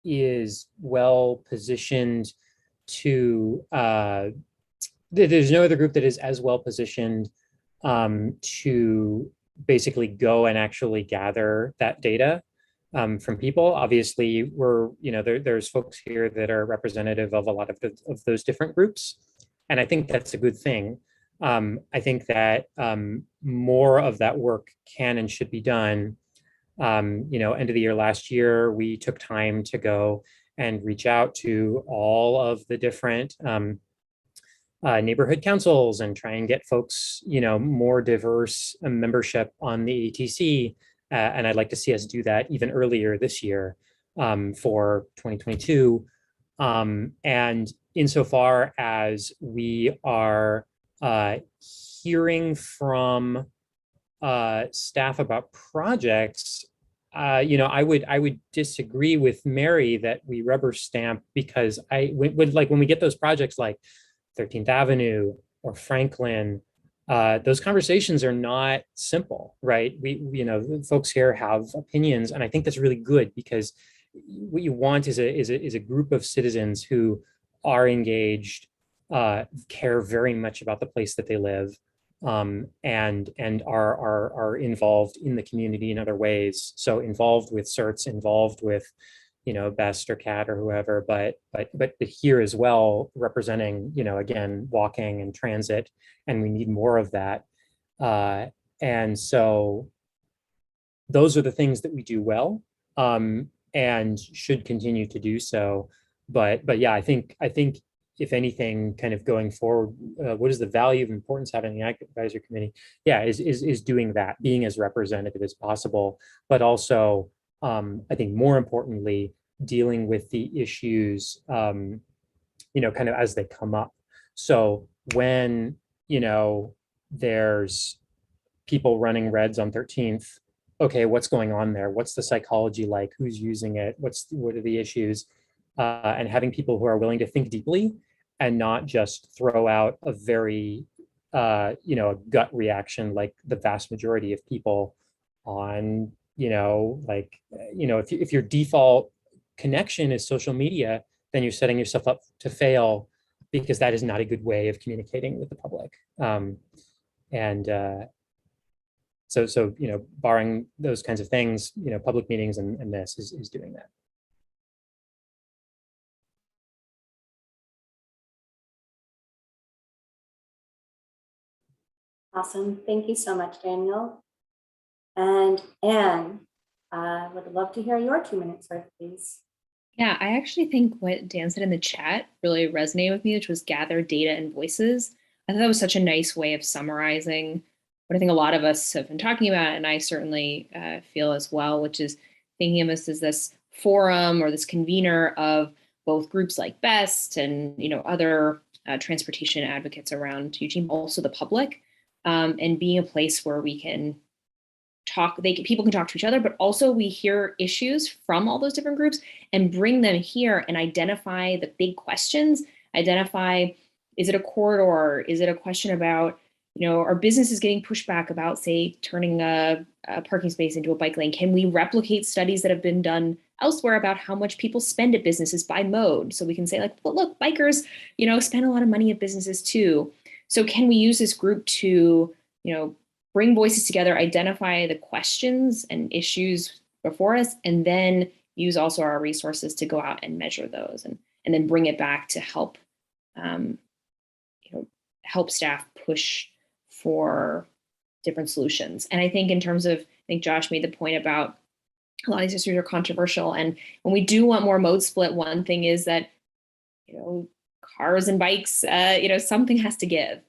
is well positioned to there's no other group that is as well positioned to basically go and actually gather that data from people. Obviously, there's folks here that are representative of a lot of those different groups, and I think that's a good thing. I think that more of that work can and should be done. End of the year last year, we took time to go and reach out to all of the different neighborhood councils and try and get folks, more diverse membership on the ATC. And I'd like to see us do that even earlier this year for 2022. And insofar as we are hearing from staff about projects, I would disagree with Mary that we rubber stamp, because when we get those projects like 13th Avenue or Franklin, those conversations are not simple, right? Folks here have opinions, and I think that's really good, because what you want is a group of citizens who are engaged, care very much about the place that they live, and are involved in the community in other ways. So involved with CERTs, involved with Best or Cat or whoever, but here as well, representing again, walking and transit, and we need more of that. And so those are the things that we do well, and should continue to do so. but yeah, I think if anything, kind of going forward, what is the value of importance having the advisory committee? Yeah, is doing that, being as representative as possible, but also I think more importantly, dealing with the issues, kind of as they come up. So when, there's people running reds on 13th, okay, what's going on there? What's the psychology like? Who's using it? What are the issues? And having people who are willing to think deeply and not just throw out a very, a gut reaction like the vast majority of people on, if your default connection is social media, then you're setting yourself up to fail because that is not a good way of communicating with the public. And so barring those kinds of things, public meetings and this is doing that. Awesome. Thank you so much, Daniel. And Anne, I would love to hear your 2 minutes worth, please. Yeah, I actually think what Dan said in the chat really resonated with me, which was gather data and voices. I thought that was such a nice way of summarizing what I think a lot of us have been talking about, and I certainly feel as well, which is thinking of us as this forum or this convener of both groups like BEST and other transportation advocates around Eugene, also the public, and being a place where we can talk, people can talk to each other, but also we hear issues from all those different groups and bring them here and identify the big questions, identify, is it a corridor? Is it a question about, are businesses getting pushback about, say, turning a parking space into a bike lane? Can we replicate studies that have been done elsewhere about how much people spend at businesses by mode? So we can say, like, well, look, bikers, spend a lot of money at businesses too. So can we use this group to, bring voices together, identify the questions and issues before us, and then use also our resources to go out and measure those and then bring it back to help, help staff push for different solutions. And I think in terms of, I think Josh made the point about a lot of these issues are controversial. And when we do want more mode split, one thing is that, cars and bikes, something has to give.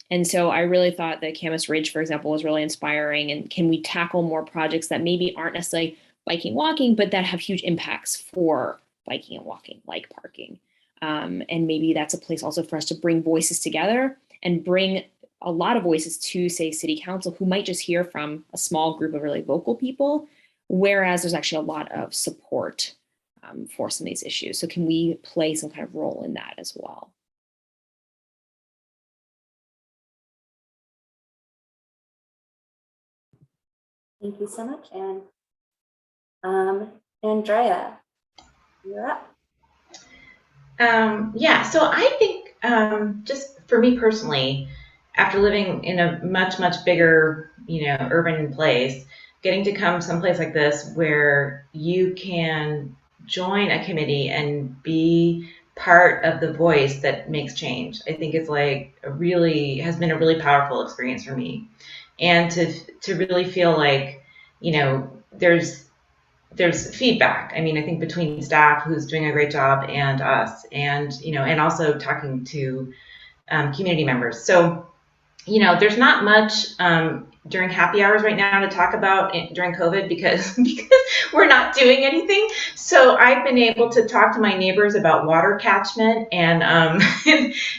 And so I really thought that Camas Ridge, for example, was really inspiring. And can we tackle more projects that maybe aren't necessarily biking, walking, but that have huge impacts for biking and walking, like parking? And maybe that's a place also for us to bring voices together and bring a lot of voices to, say, city council, who might just hear from a small group of really vocal people, whereas there's actually a lot of support for some of these issues. So can we play some kind of role in that as well? Thank you so much, Anne. Andrea, you're up. Yeah, so I think just for me personally, after living in a much, much bigger, urban place, getting to come someplace like this where you can join a committee and be part of the voice that makes change, I think it's has been a really powerful experience for me. And to really feel like, there's feedback. I mean, I think between staff who's doing a great job and us, and and also talking to community members. So, there's not much during happy hours right now to talk about during COVID because we're not doing anything. So I've been able to talk to my neighbors about water catchment and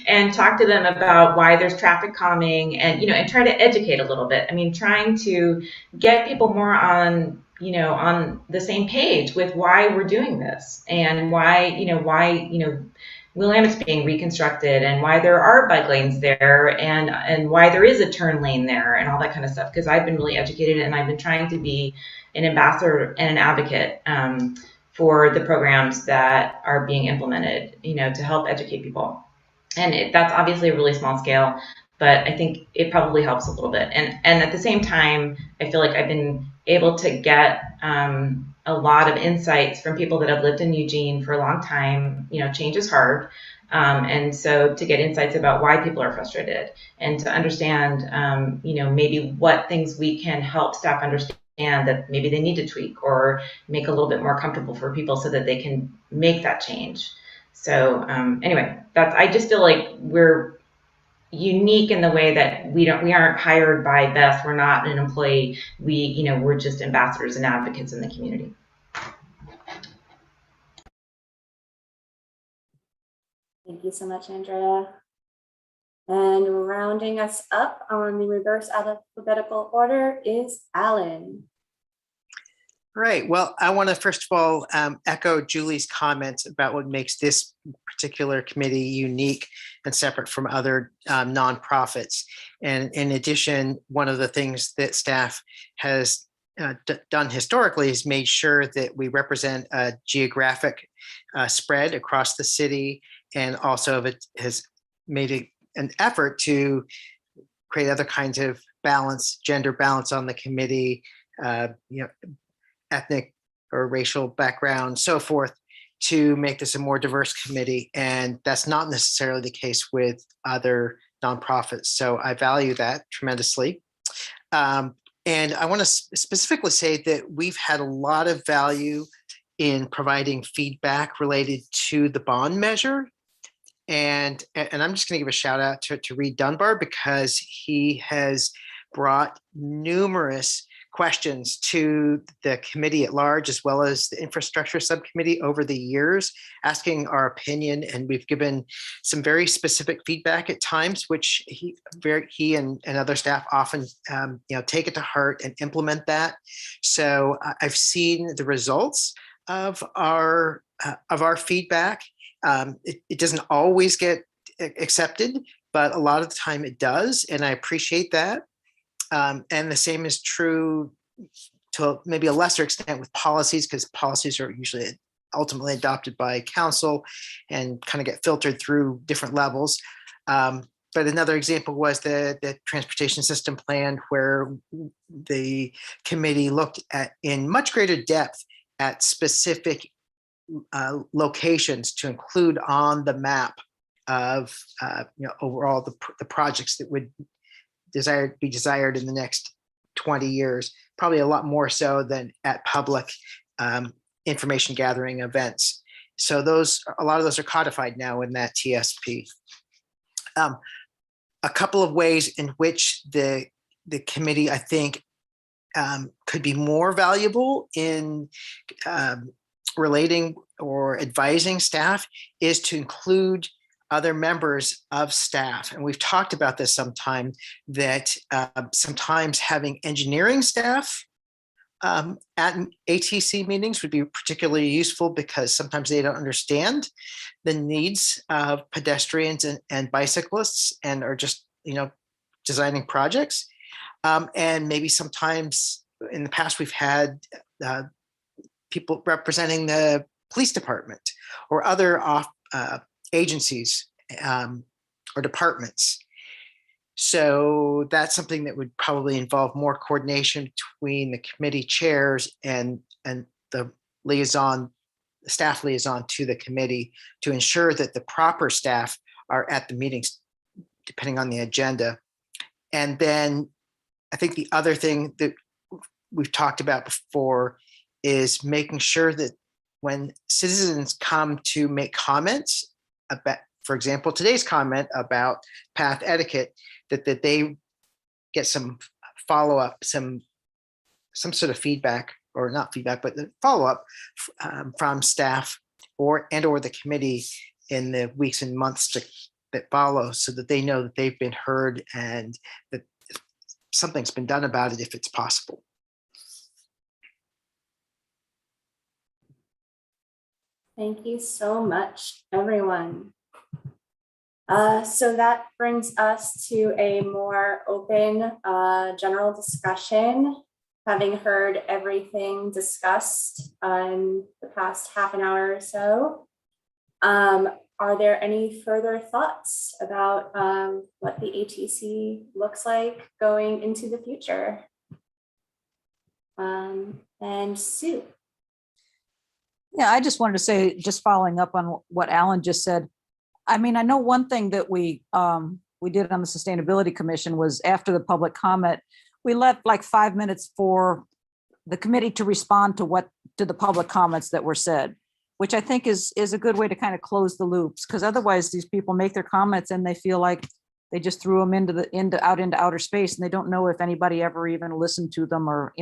and talk to them about why there's traffic calming and and try to educate a little bit. I mean, trying to get people more on on the same page with why we're doing this and why Williams being reconstructed and why there are bike lanes there and why there is a turn lane there and all that kind of stuff. Because I've been really educated and I've been trying to be an ambassador and an advocate for the programs that are being implemented, to help educate people. And that's obviously a really small scale, but I think it probably helps a little bit. And at the same time, I feel like I've been able to get a lot of insights from people that have lived in Eugene for a long time. Change is hard. And so to get insights about why people are frustrated and to understand, maybe what things we can help staff understand that maybe they need to tweak or make a little bit more comfortable for people so that they can make that change. So anyway, I just feel like we're unique in the way that we aren't hired by Beth. We're not an employee. We're just ambassadors and advocates in the community. Thank you so much, Andrea. And rounding us up on the reverse alphabetical order is Alan. Right. Well, I want to first of all echo Julie's comments about what makes this particular committee unique and separate from other nonprofits. And in addition, one of the things that staff has done historically is made sure that we represent a geographic spread across the city, and also it has made an effort to create other kinds of balance, gender balance on the committee, ethnic or racial background, so forth, to make this a more diverse committee. And that's not necessarily the case with other nonprofits. So I value that tremendously. And I want to specifically say that we've had a lot of value in providing feedback related to the bond measure. And I'm just going to give a shout out to Reed Dunbar, because he has brought numerous questions to the committee at large, as well as the infrastructure subcommittee over the years, asking our opinion. And we've given some very specific feedback at times, which he and other staff often take it to heart and implement that. So I've seen the results of our feedback. It doesn't always get accepted, but a lot of the time it does, and I appreciate that. And the same is true to maybe a lesser extent with policies, because policies are usually ultimately adopted by council and kind of get filtered through different levels. But another example was the transportation system plan, where the committee looked at in much greater depth at specific locations to include on the map of overall the projects that would be desired in the next 20 years, probably a lot more so than at public information gathering events. So a lot of those are codified now in that TSP. A couple of ways in which the committee, I think, could be more valuable in relating or advising staff is to include other members of staff. And we've talked about this sometime, that sometimes having engineering staff at ATC meetings would be particularly useful, because sometimes they don't understand the needs of pedestrians and bicyclists, and are just designing projects. And maybe sometimes in the past we've had people representing the police department or other agencies or departments. So that's something that would probably involve more coordination between the committee chairs and the staff liaison to the committee, to ensure that the proper staff are at the meetings, depending on the agenda. And then I think the other thing that we've talked about before is making sure that when citizens come to make comments about, for example, today's comment about path etiquette, that they get some follow-up, some sort of feedback, or not feedback, but the follow-up from staff or the committee in the weeks and months that follow, so that they know that they've been heard and that something's been done about it if it's possible. Thank you so much, everyone. So that brings us to a more open general discussion. Having heard everything discussed in the past half an hour or so, are there any further thoughts about what the ATC looks like going into the future? And Sue. Yeah, I just wanted to say, just following up on what Alan just said. I mean, I know one thing that we did on the Sustainability Commission was, after the public comment, we left like 5 minutes for the committee to respond to the public comments that were said, which I think is a good way to kind of close the loops, because otherwise these people make their comments and they feel like they just threw them into outer space, and they don't know if anybody ever even listened to them, or,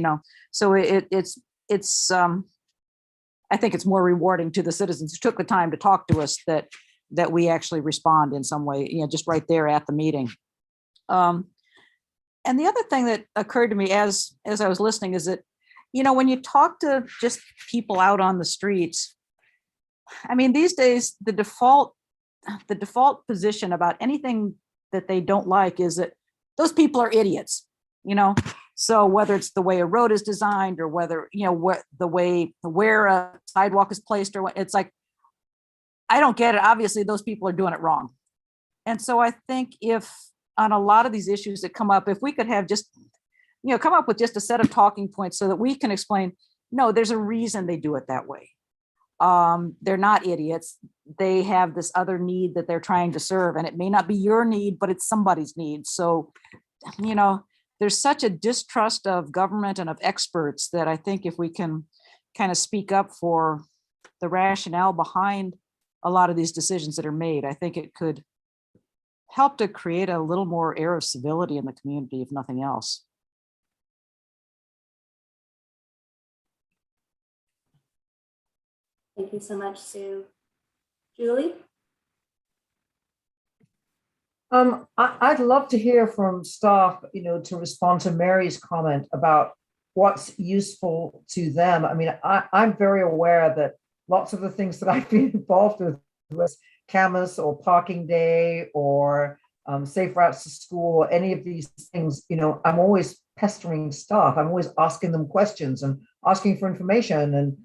so it's I think it's more rewarding to the citizens who took the time to talk to us that we actually respond in some way, just right there at the meeting. And the other thing that occurred to me as I was listening is that, when you talk to just people out on the streets, I mean, these days, the default position about anything that they don't like is that those people are idiots, So whether it's the way a road is designed, or whether, where a sidewalk is placed, or what, it's like, I don't get it. Obviously, those people are doing it wrong. And so I think if on a lot of these issues that come up, if we could have just, come up with just a set of talking points so that we can explain, no, there's a reason they do it that way. They're not idiots. They have this other need that they're trying to serve, and it may not be your need, but it's somebody's need. So, there's such a distrust of government and of experts that I think if we can kind of speak up for the rationale behind a lot of these decisions that are made, I think it could help to create a little more air of civility in the community, if nothing else. Thank you so much, Sue. Julie? I'd love to hear from staff, to respond to Mary's comment about what's useful to them. I mean, I'm very aware that lots of the things that I've been involved with was camas or parking day or safe routes to school, any of these things, I'm always pestering staff. I'm always asking them questions and asking for information.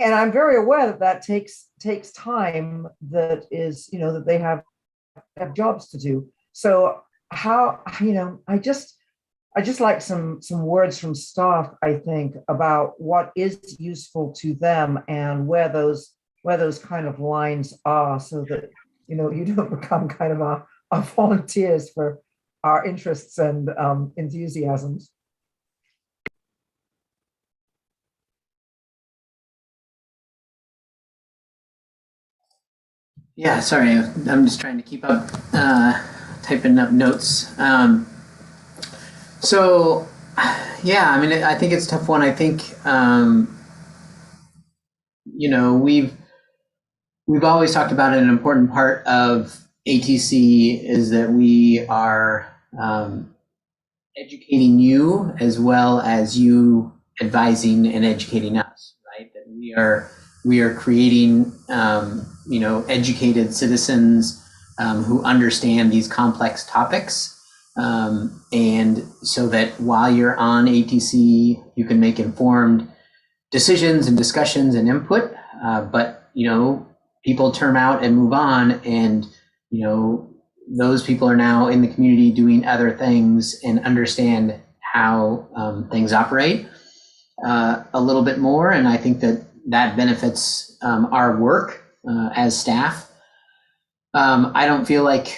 And I'm very aware that takes time, that is, that they have jobs to do. So how, I just like some words from staff, I think, about what is useful to them and where those kind of lines are, so that, you don't become kind of our volunteers for our interests and enthusiasms. Yeah, sorry, I'm just trying to keep up, typing up notes. So, yeah, I mean, I think it's a tough one. I think, we've always talked about it. An important part of ATC is that we are educating you as well as you advising and educating us, right? That we are creating, educated citizens who understand these complex topics. And so that while you're on ATC, you can make informed decisions and discussions and input. But, people turn out and move on, and, those people are now in the community doing other things and understand how things operate a little bit more. And I think that benefits our work as staff. I don't feel like,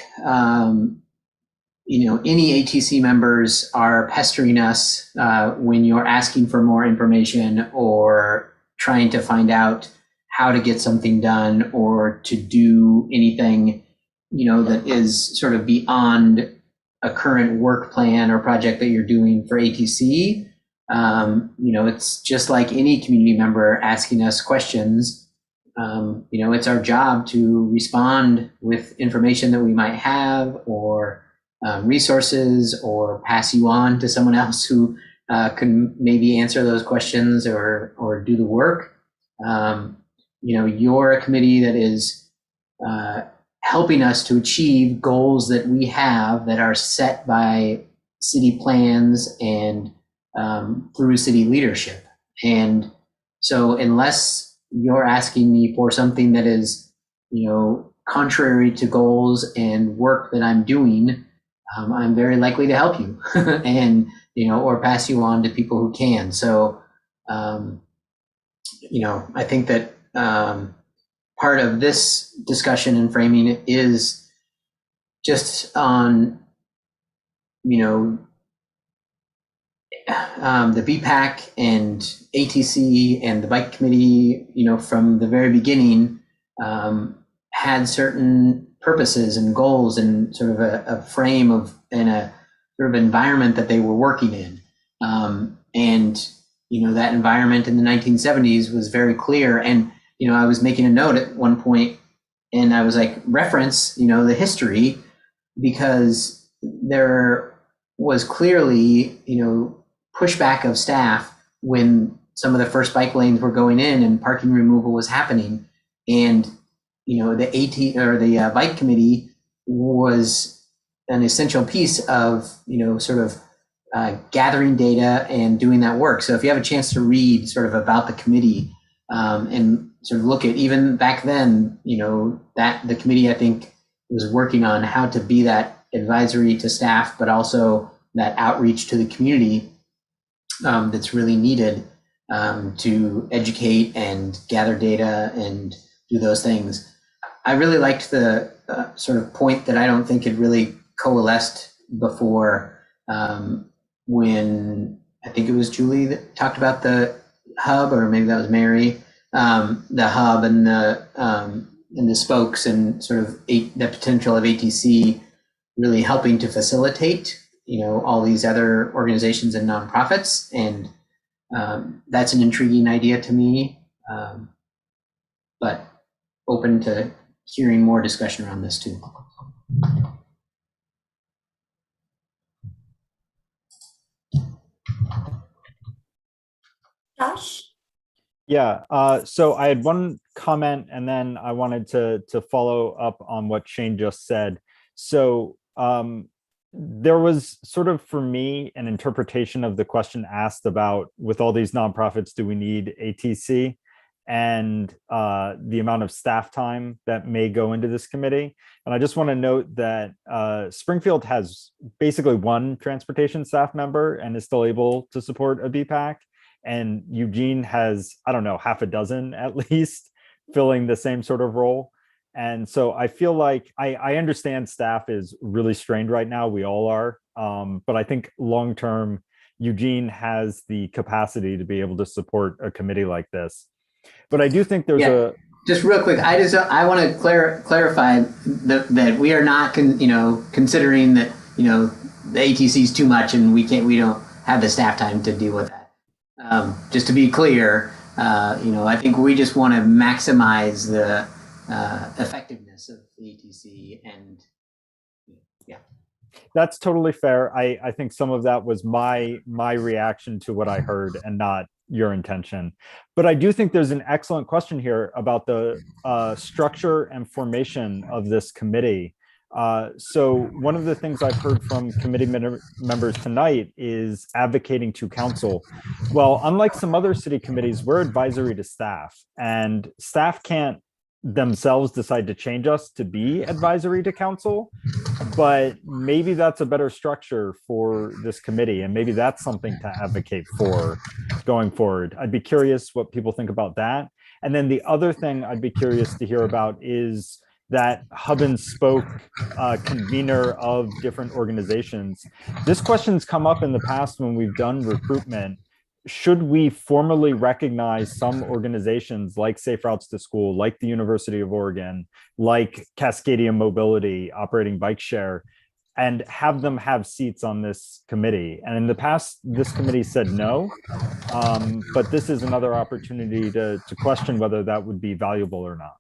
any ATC members are pestering us when you're asking for more information or trying to find out how to get something done or to do anything, that is sort of beyond a current work plan or project that you're doing for ATC. It's just like any community member asking us questions. It's our job to respond with information that we might have, or resources, or pass you on to someone else who can maybe answer those questions or do the work. You're a committee that is helping us to achieve goals that we have that are set by city plans and through city leadership. And so unless you're asking me for something that is, contrary to goals and work that I'm doing, I'm very likely to help you and, or pass you on to people who can. So, I think that part of this discussion and framing is just on, the BPAC and ATC and the bike committee, from the very beginning, had certain purposes and goals and sort of a frame of and a sort of environment that they were working in. And that environment in the 1970s was very clear. And I was making a note at one point, and I was like, reference the history, because there was clearly pushback of staff when some of the first bike lanes were going in and parking removal was happening. And the bike committee was an essential piece of sort of gathering data and doing that work. So if you have a chance to read sort of about the committee, and sort of look at even back then, that the committee, I think, was working on how to be that advisory to staff, but also that outreach to the community that's really needed to educate and gather data and do those things. I really liked the sort of point that I don't think had really coalesced before, when I think it was Julie that talked about the hub, or maybe that was Mary, the hub and the spokes, and sort of the potential of ATC really helping to facilitate all these other organizations and nonprofits. And that's an intriguing idea to me, but open to hearing more discussion around this too. Josh? Yeah, so I had one comment, and then I wanted to follow up on what Shane just said. So there was sort of, for me, an interpretation of the question asked about, with all these nonprofits, do we need ATC? And the amount of staff time that may go into this committee. And I just want to note that Springfield has basically one transportation staff member and is still able to support a BPAC. And Eugene has, I don't know, half a dozen at least filling the same sort of role. And so I feel like I understand staff is really strained right now. We all are. But I think long-term, Eugene has the capacity to be able to support a committee like this. But I do think there's just real quick, I want to clarify that we are not considering that the ATC is too much and we don't have the staff time to deal with that. Just to be clear, I think we just want to maximize the effectiveness of the ATC, and yeah. That's totally fair. I think some of that was my reaction to what I heard and not your intention. But I do think there's an excellent question here about the structure and formation of this committee. So one of the things I've heard from committee members tonight is advocating to council. Well, unlike some other city committees, we're advisory to staff, and staff can't themselves decide to change us to be advisory to council, but maybe that's a better structure for this committee, and maybe that's something to advocate for going forward. I'd be curious what people think about that. And then the other thing I'd be curious to hear about is that hub and spoke convener of different organizations. This question's come up in the past when we've done recruitment. Should we formally recognize some organizations like Safe Routes to School, like the University of Oregon, like Cascadia Mobility operating bike share, and have them have seats on this committee? And in the past, this committee said no, but this is another opportunity to question whether that would be valuable or not.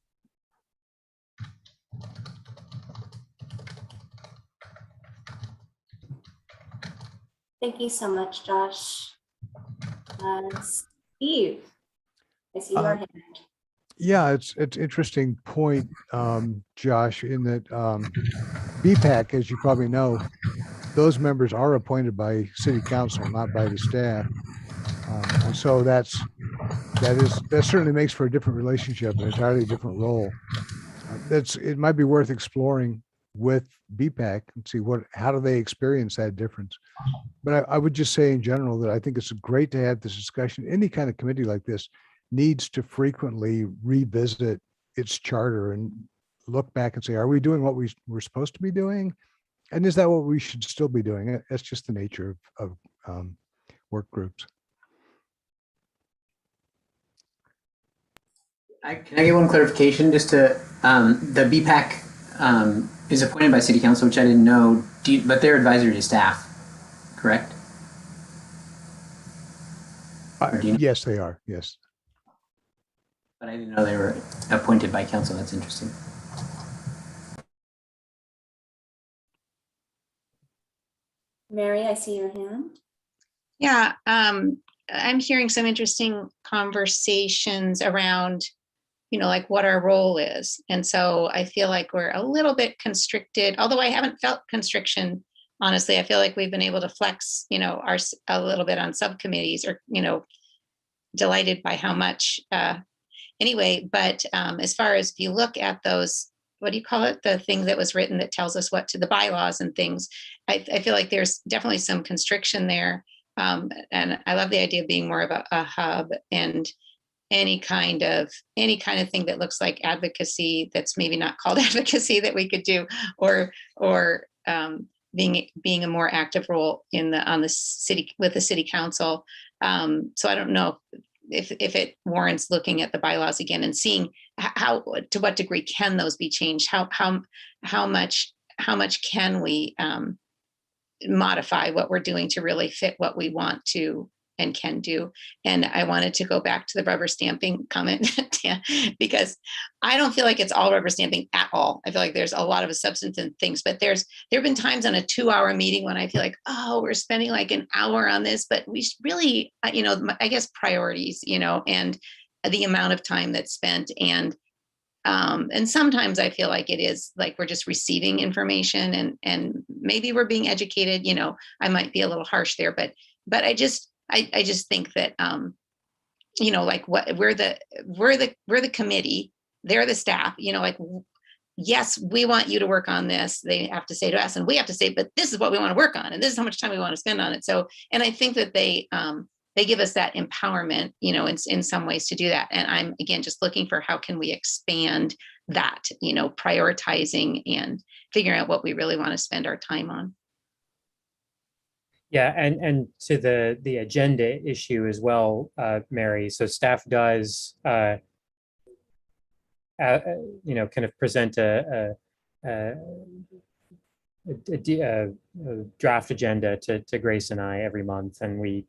Thank you so much, Josh. Steve, I see your hand. Yeah, it's interesting point, Josh, in that BPAC, as you probably know, those members are appointed by city council, not by the staff. And so that certainly makes for a different relationship, an entirely different role. It might be worth exploring with BPAC and see how do they experience that difference. But I would just say in general that I think it's great to have this discussion. Any kind of committee like this needs to frequently revisit its charter and look back and say, are we doing what we're supposed to be doing? And is that what we should still be doing? That's just the nature of work groups. Can I get one clarification just to, the BPAC is appointed by City Council, which I didn't know, but they're advisory to staff, correct? Do you know? Yes, they are. Yes. But I didn't know they were appointed by council. That's interesting. Mary, I see your hand. Yeah, I'm hearing some interesting conversations around, like what our role is. And so I feel like we're a little bit constricted, although I haven't felt constriction. Honestly, I feel like we've been able to flex, a little bit on subcommittees or, delighted by how much, anyway, but as far as if you look at those, what do you call it? The thing that was written that tells us what to the bylaws and things. I feel like there's definitely some constriction there. And I love the idea of being more of a hub and any kind of thing that looks like advocacy that's maybe not called advocacy that we could do, or being a more active role on the city with the city council. So I don't know if it warrants looking at the bylaws again and seeing how to what degree can those be changed? How much can we modify what we're doing to really fit what we want to and can do. And I wanted to go back to the rubber stamping comment because I don't feel like it's all rubber stamping at all. I feel like there's a lot of substantive things, but there have been times on a 2-hour meeting when I feel like, oh, we're spending like an hour on this, but we really, I guess priorities, and the amount of time that's spent. And sometimes I feel like it is like we're just receiving information and maybe we're being educated, I might be a little harsh there, but I just think that, like what we're the committee, they're the staff, like, yes, we want you to work on this. They have to say to us and we have to say, but this is what we want to work on. And this is how much time we want to spend on it. So, and I think that they give us that empowerment, in some ways to do that. And I'm, again, just looking for how can we expand that, prioritizing and figuring out what we really want to spend our time on. Yeah, and to the agenda issue as well, Mary. So staff does, kind of present a draft agenda to Grace and I every month, and we,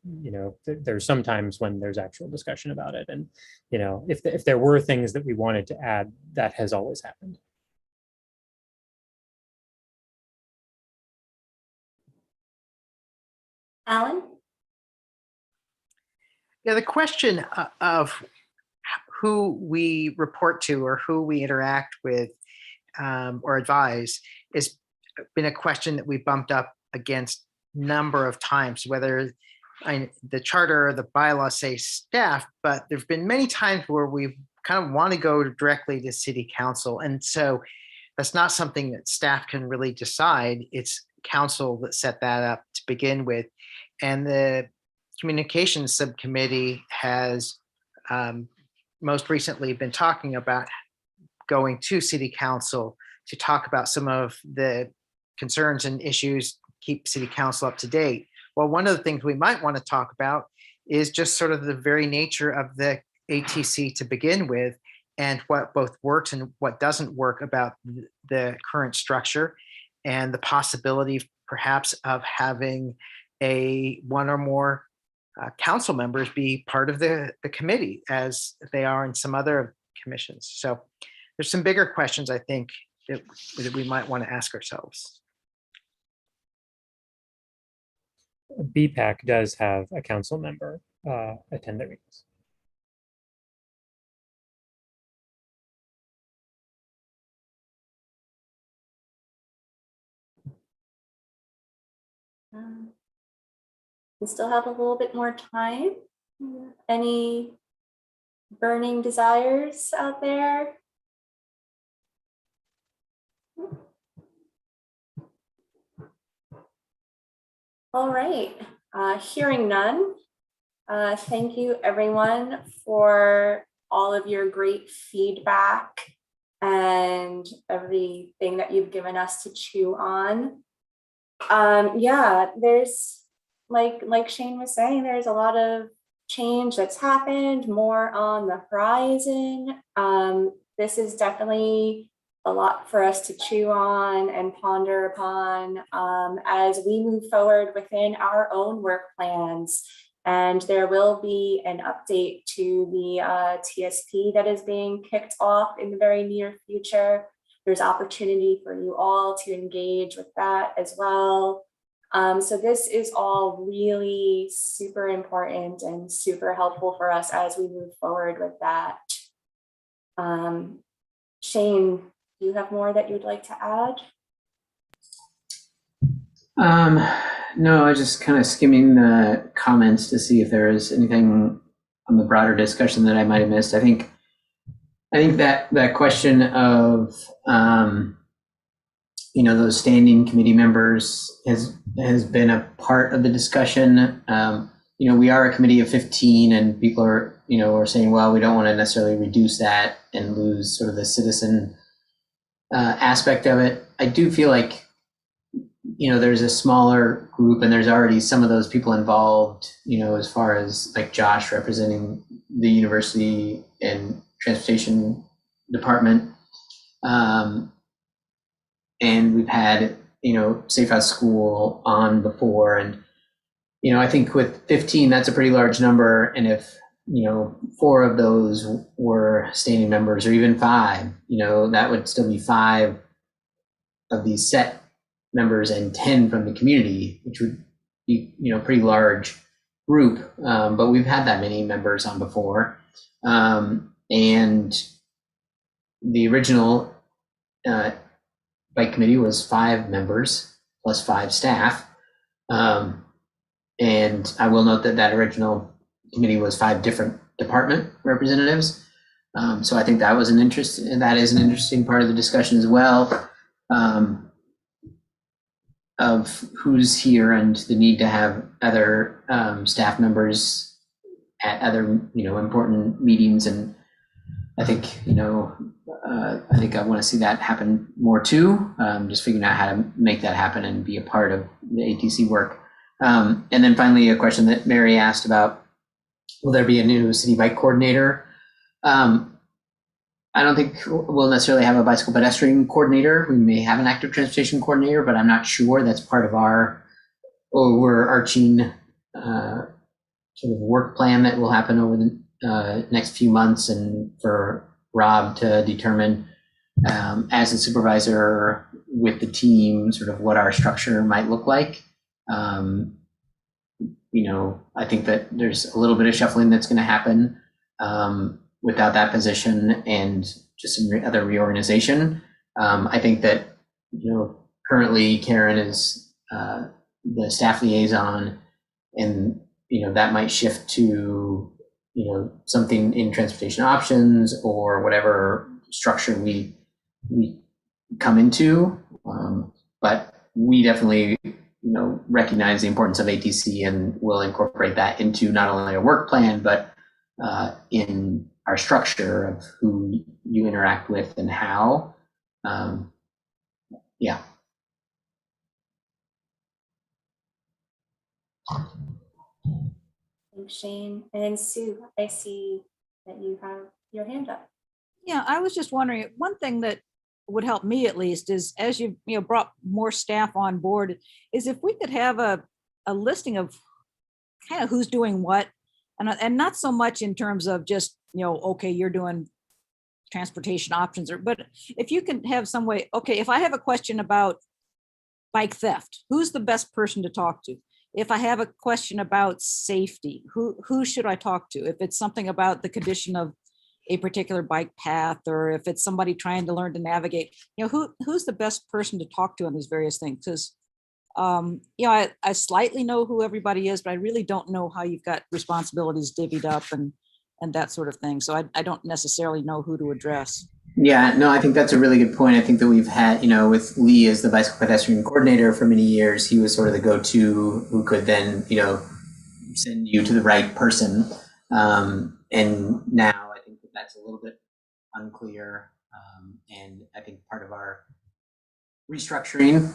there's sometimes when there's actual discussion about it, and if there were things that we wanted to add, that has always happened. Alan? Yeah, the question of who we report to or who we interact with or advise has been a question that we bumped up against a number of times, whether the charter or the bylaws say staff, but there've been many times where we kind of want to go directly to city council. And so that's not something that staff can really decide. It's council that set that up to begin with. And the communications subcommittee has most recently been talking about going to city council to talk about some of the concerns and issues, keep city council up to date. Well, one of the things we might want to talk about is just sort of the very nature of the ATC to begin with, and what both works and what doesn't work about the current structure, and the possibility perhaps of having one or more council members be part of the committee as they are in some other commissions. So there's some bigger questions, I think, that we might want to ask ourselves. BPAC does have a council member attend their meetings. We still have a little bit more time. Any burning desires out there? All right, hearing none. Thank you everyone for all of your great feedback and everything that you've given us to chew on. Yeah, like Shane was saying, there's a lot of change that's happened, more on the horizon. This is definitely a lot for us to chew on and ponder upon as we move forward within our own work plans. And there will be an update to the TSP that is being kicked off in the very near future. There's opportunity for you all to engage with that as well. So this is all really super important and super helpful for us as we move forward with that. Shane, do you have more that you'd like to add? No, I was just kind of skimming the comments to see if there is anything on the broader discussion that I might have missed. I think that question of those standing committee members has been a part of the discussion. We are a committee of 15, and people are saying, well, we don't want to necessarily reduce that and lose sort of the citizen aspect of it. I do feel like there's a smaller group, and there's already some of those people involved, as far as like Josh representing the university and transportation department. And we've had, Safe House School on before. And, I think with 15, that's a pretty large number. And if, 4 of those were standing members, or even 5, that would still be 5 of these set members and 10 from the community, which would be, pretty large group. But we've had that many members on before. And the original bike committee was 5 members plus 5 staff. And I will note that original committee was 5 different department representatives. So I think that is an interesting part of the discussion as well, of who's here and the need to have other staff members at other, important meetings. And I think, I want to see that happen more too. Just figuring out how to make that happen and be a part of the ATC work. And then finally, a question that Mary asked about, will there be a new city bike coordinator? I don't think we'll necessarily have a bicycle pedestrian coordinator. We may have an active transportation coordinator, but I'm not sure that's part of our overarching sort of work plan that will happen over the next few months, and for Rob to determine as a supervisor with the team sort of what our structure might look like. I think that there's a little bit of shuffling that's going to happen without that position, and just some other reorganization. I think that, currently Karen is the staff liaison, and, that might shift to, something in transportation options or whatever structure we come into. But we definitely, recognize the importance of ATC, and will incorporate that into not only a work plan, but in our structure of who you interact with and how. Yeah. Thanks, Shane. And then Sue, I see that you have your hand up. Yeah, I was just wondering, one thing that would help me at least is, as you brought more staff on board, is if we could have a listing of kind of who's doing what, and not so much in terms of just, okay, you're doing transportation options, but if you can have some way, okay, if I have a question about bike theft, who's the best person to talk to? If I have a question about safety, who should I talk to? If it's something about the condition of a particular bike path, or if it's somebody trying to learn to navigate, who's the best person to talk to on these various things? Because I slightly know who everybody is, but I really don't know how you've got responsibilities divvied up and that sort of thing. So I don't necessarily know who to address. Yeah, no, I think that's a really good point. I think that we've had, with Lee as the bicycle pedestrian coordinator for many years, he was sort of the go-to who could then, send you to the right person. And now I think that's a little bit unclear. And I think part of our restructuring,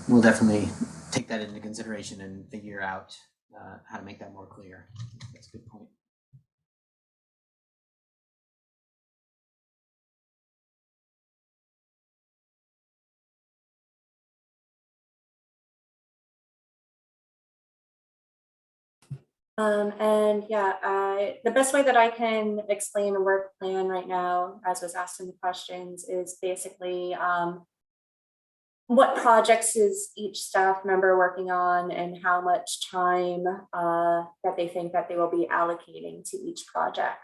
we'll definitely take that into consideration and figure out how to make that more clear. That's a good point. And yeah, the best way that I can explain a work plan right now, as was asked in the questions, is basically what projects is each staff member working on and how much time that they think that they will be allocating to each project.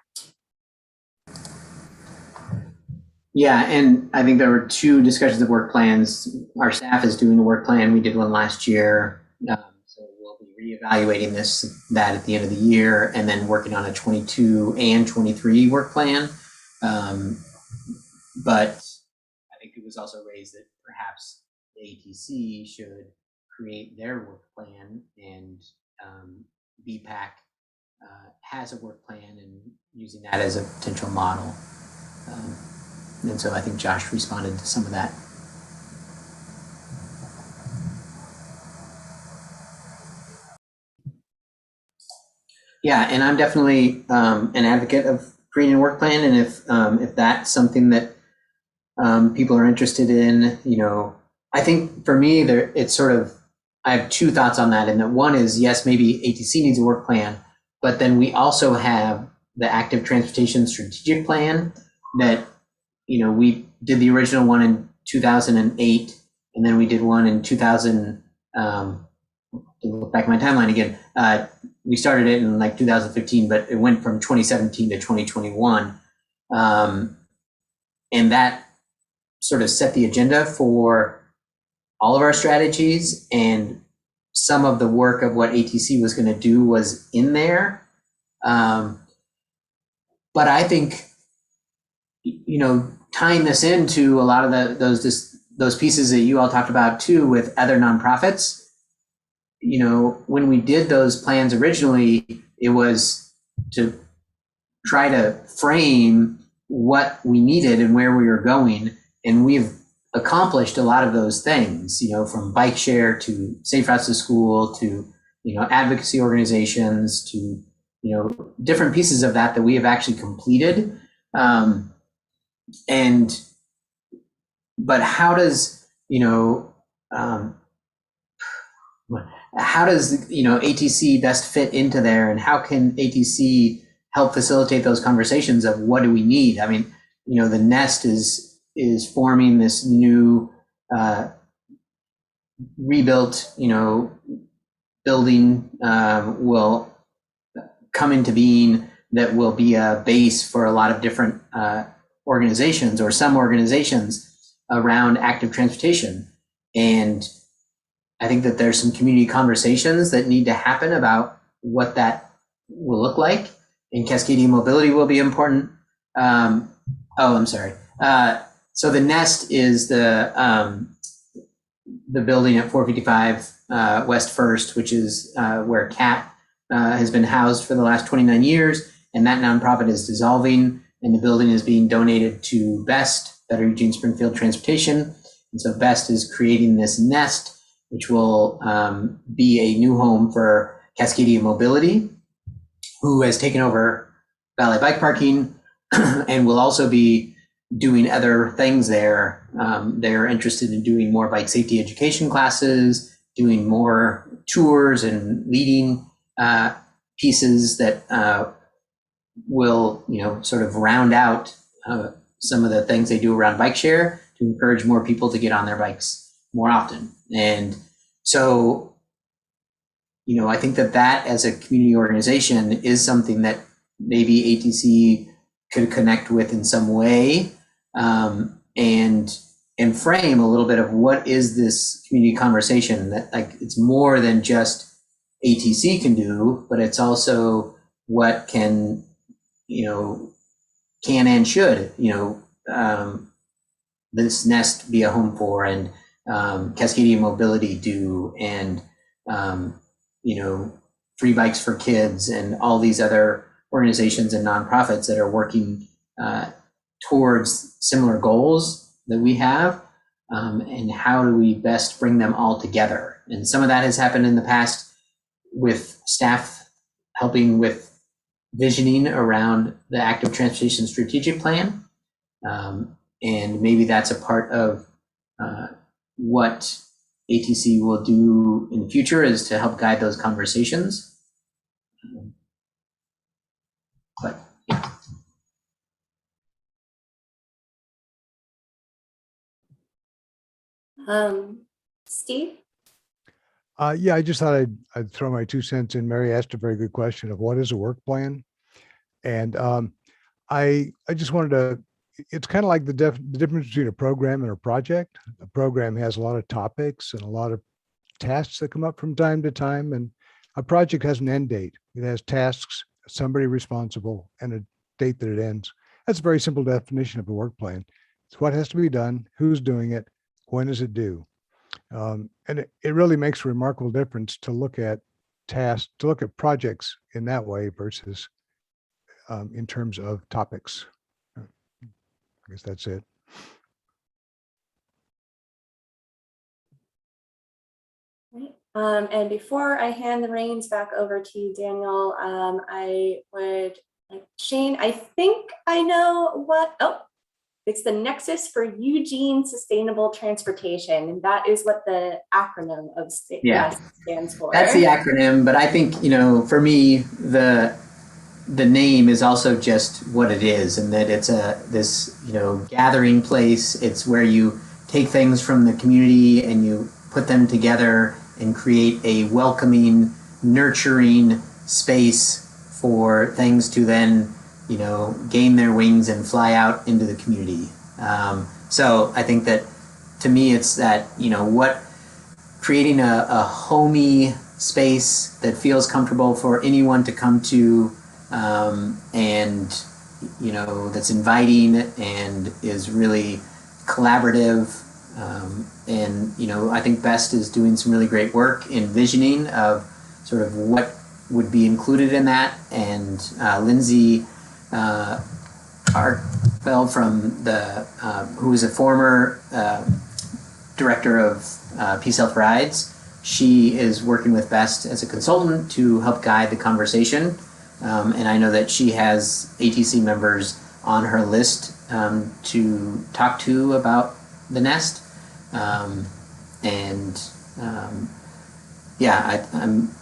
Yeah, and I think there were 2 discussions of work plans. Our staff is doing a work plan. We did one last year. So we'll be reevaluating that at the end of the year, and then working on a 22 and 23 work plan. But I think it was also raised that perhaps the ATC should create their work plan, and BPAC has a work plan, and using that as a potential model. And so I think Josh responded to some of that. Yeah, and I'm definitely an advocate of creating a work plan, and if that's something that people are interested in, I think for me it's sort of, I have 2 thoughts on that, and that one is, yes, maybe ATC needs a work plan, but then we also have the active transportation strategic plan that, we did the original one in 2008, and then we did one in 2000. To look back at my timeline again, we started it in like 2015, but it went from 2017 to 2021, and that sort of set the agenda for all of our strategies, and some of the work of what ATC was going to do was in there. But I think, tying this into a lot of those pieces that you all talked about too with other nonprofits, when we did those plans originally, it was to try to frame what we needed and where we were going. And we've accomplished a lot of those things, from bike share to safe routes to school to, advocacy organizations to, different pieces of that we have actually completed. But how does, ATC best fit into there, and how can ATC help facilitate those conversations of what do we need? I mean, the Nest is forming this new rebuilt, building will come into being that will be a base for a lot of different organizations, or some organizations around active transportation. And I think that there's some community conversations that need to happen about what that will look like, and Cascadia mobility will be important. I'm sorry. So the Nest is the building at 455 West First, which is where CAT has been housed for the last 29 years, and that nonprofit is dissolving, and the building is being donated to BEST, Better Eugene Springfield Transportation. And so BEST is creating this Nest, which will be a new home for Cascadia Mobility, who has taken over valet bike parking and will also be doing other things there. They're interested in doing more bike safety education classes, doing more tours and leading pieces that will, sort of round out some of the things they do around bike share to encourage more people to get on their bikes more often. And so, I think that as a community organization is something that maybe ATC could connect with in some way, and frame a little bit of what is this community conversation that, like, it's more than just ATC can do, but it's also what can and should, this Nest be a home for, and Cascadia Mobility do, and Free Bikes for Kids, and all these other organizations and nonprofits that are working towards similar goals that we have, and how do we best bring them all together? And some of that has happened in the past, with staff helping with visioning around the active transportation strategic plan. And maybe that's a part of what ATC will do in the future, is to help guide those conversations. But yeah. Steve? Yeah, I just thought I'd throw my 2 cents in. Mary asked a very good question of what is a work plan? And I just wanted to, it's kind of like the difference between a program and a project. A program has a lot of topics and a lot of tasks that come up from time to time. And a project has an end date. It has tasks, somebody responsible, and a date that it ends. That's a very simple definition of a work plan. It's what has to be done, who's doing it, when is it due? And it really makes a remarkable difference to look at tasks, to look at projects in that way versus in terms of topics. I guess that's it. And before I hand the reins back over to you, Daniel, I would like Shane, I think I know what, it's the Nexus for Eugene Sustainable Transportation. And that is what the acronym of stands for. That's the acronym, but I think, for me, the name is also just what it is, and that it's this gathering place. It's where you take things from the community and you put them together and create a welcoming, nurturing space for things to then gain their wings and fly out into the community. So I think that, to me, it's that creating a homey space that feels comfortable for anyone to come to, and that's inviting and is really collaborative. And I think Best is doing some really great work in visioning of sort of what would be included in that. And Lindsay Arkfeld from who is a former director of Peace Health Rides, she is working with Best as a consultant to help guide the conversation. And I know that she has ATC members on her list to talk to about the nest.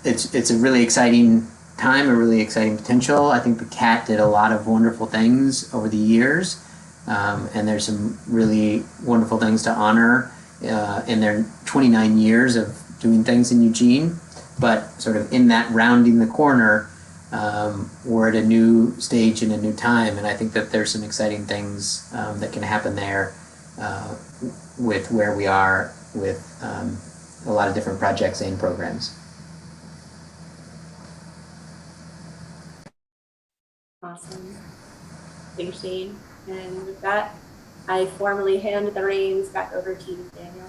It's a really exciting time, a really exciting potential. I think the CAT did a lot of wonderful things over the years, and there's some really wonderful things to honor in their 29 years of doing things in Eugene. But sort of in that rounding the corner, we're at a new stage and a new time, and I think that there's some exciting things that can happen there with where we are with a lot of different projects and programs. Awesome. Thanks, Shane. And with that, I formally hand the reins back over to you, Daniel.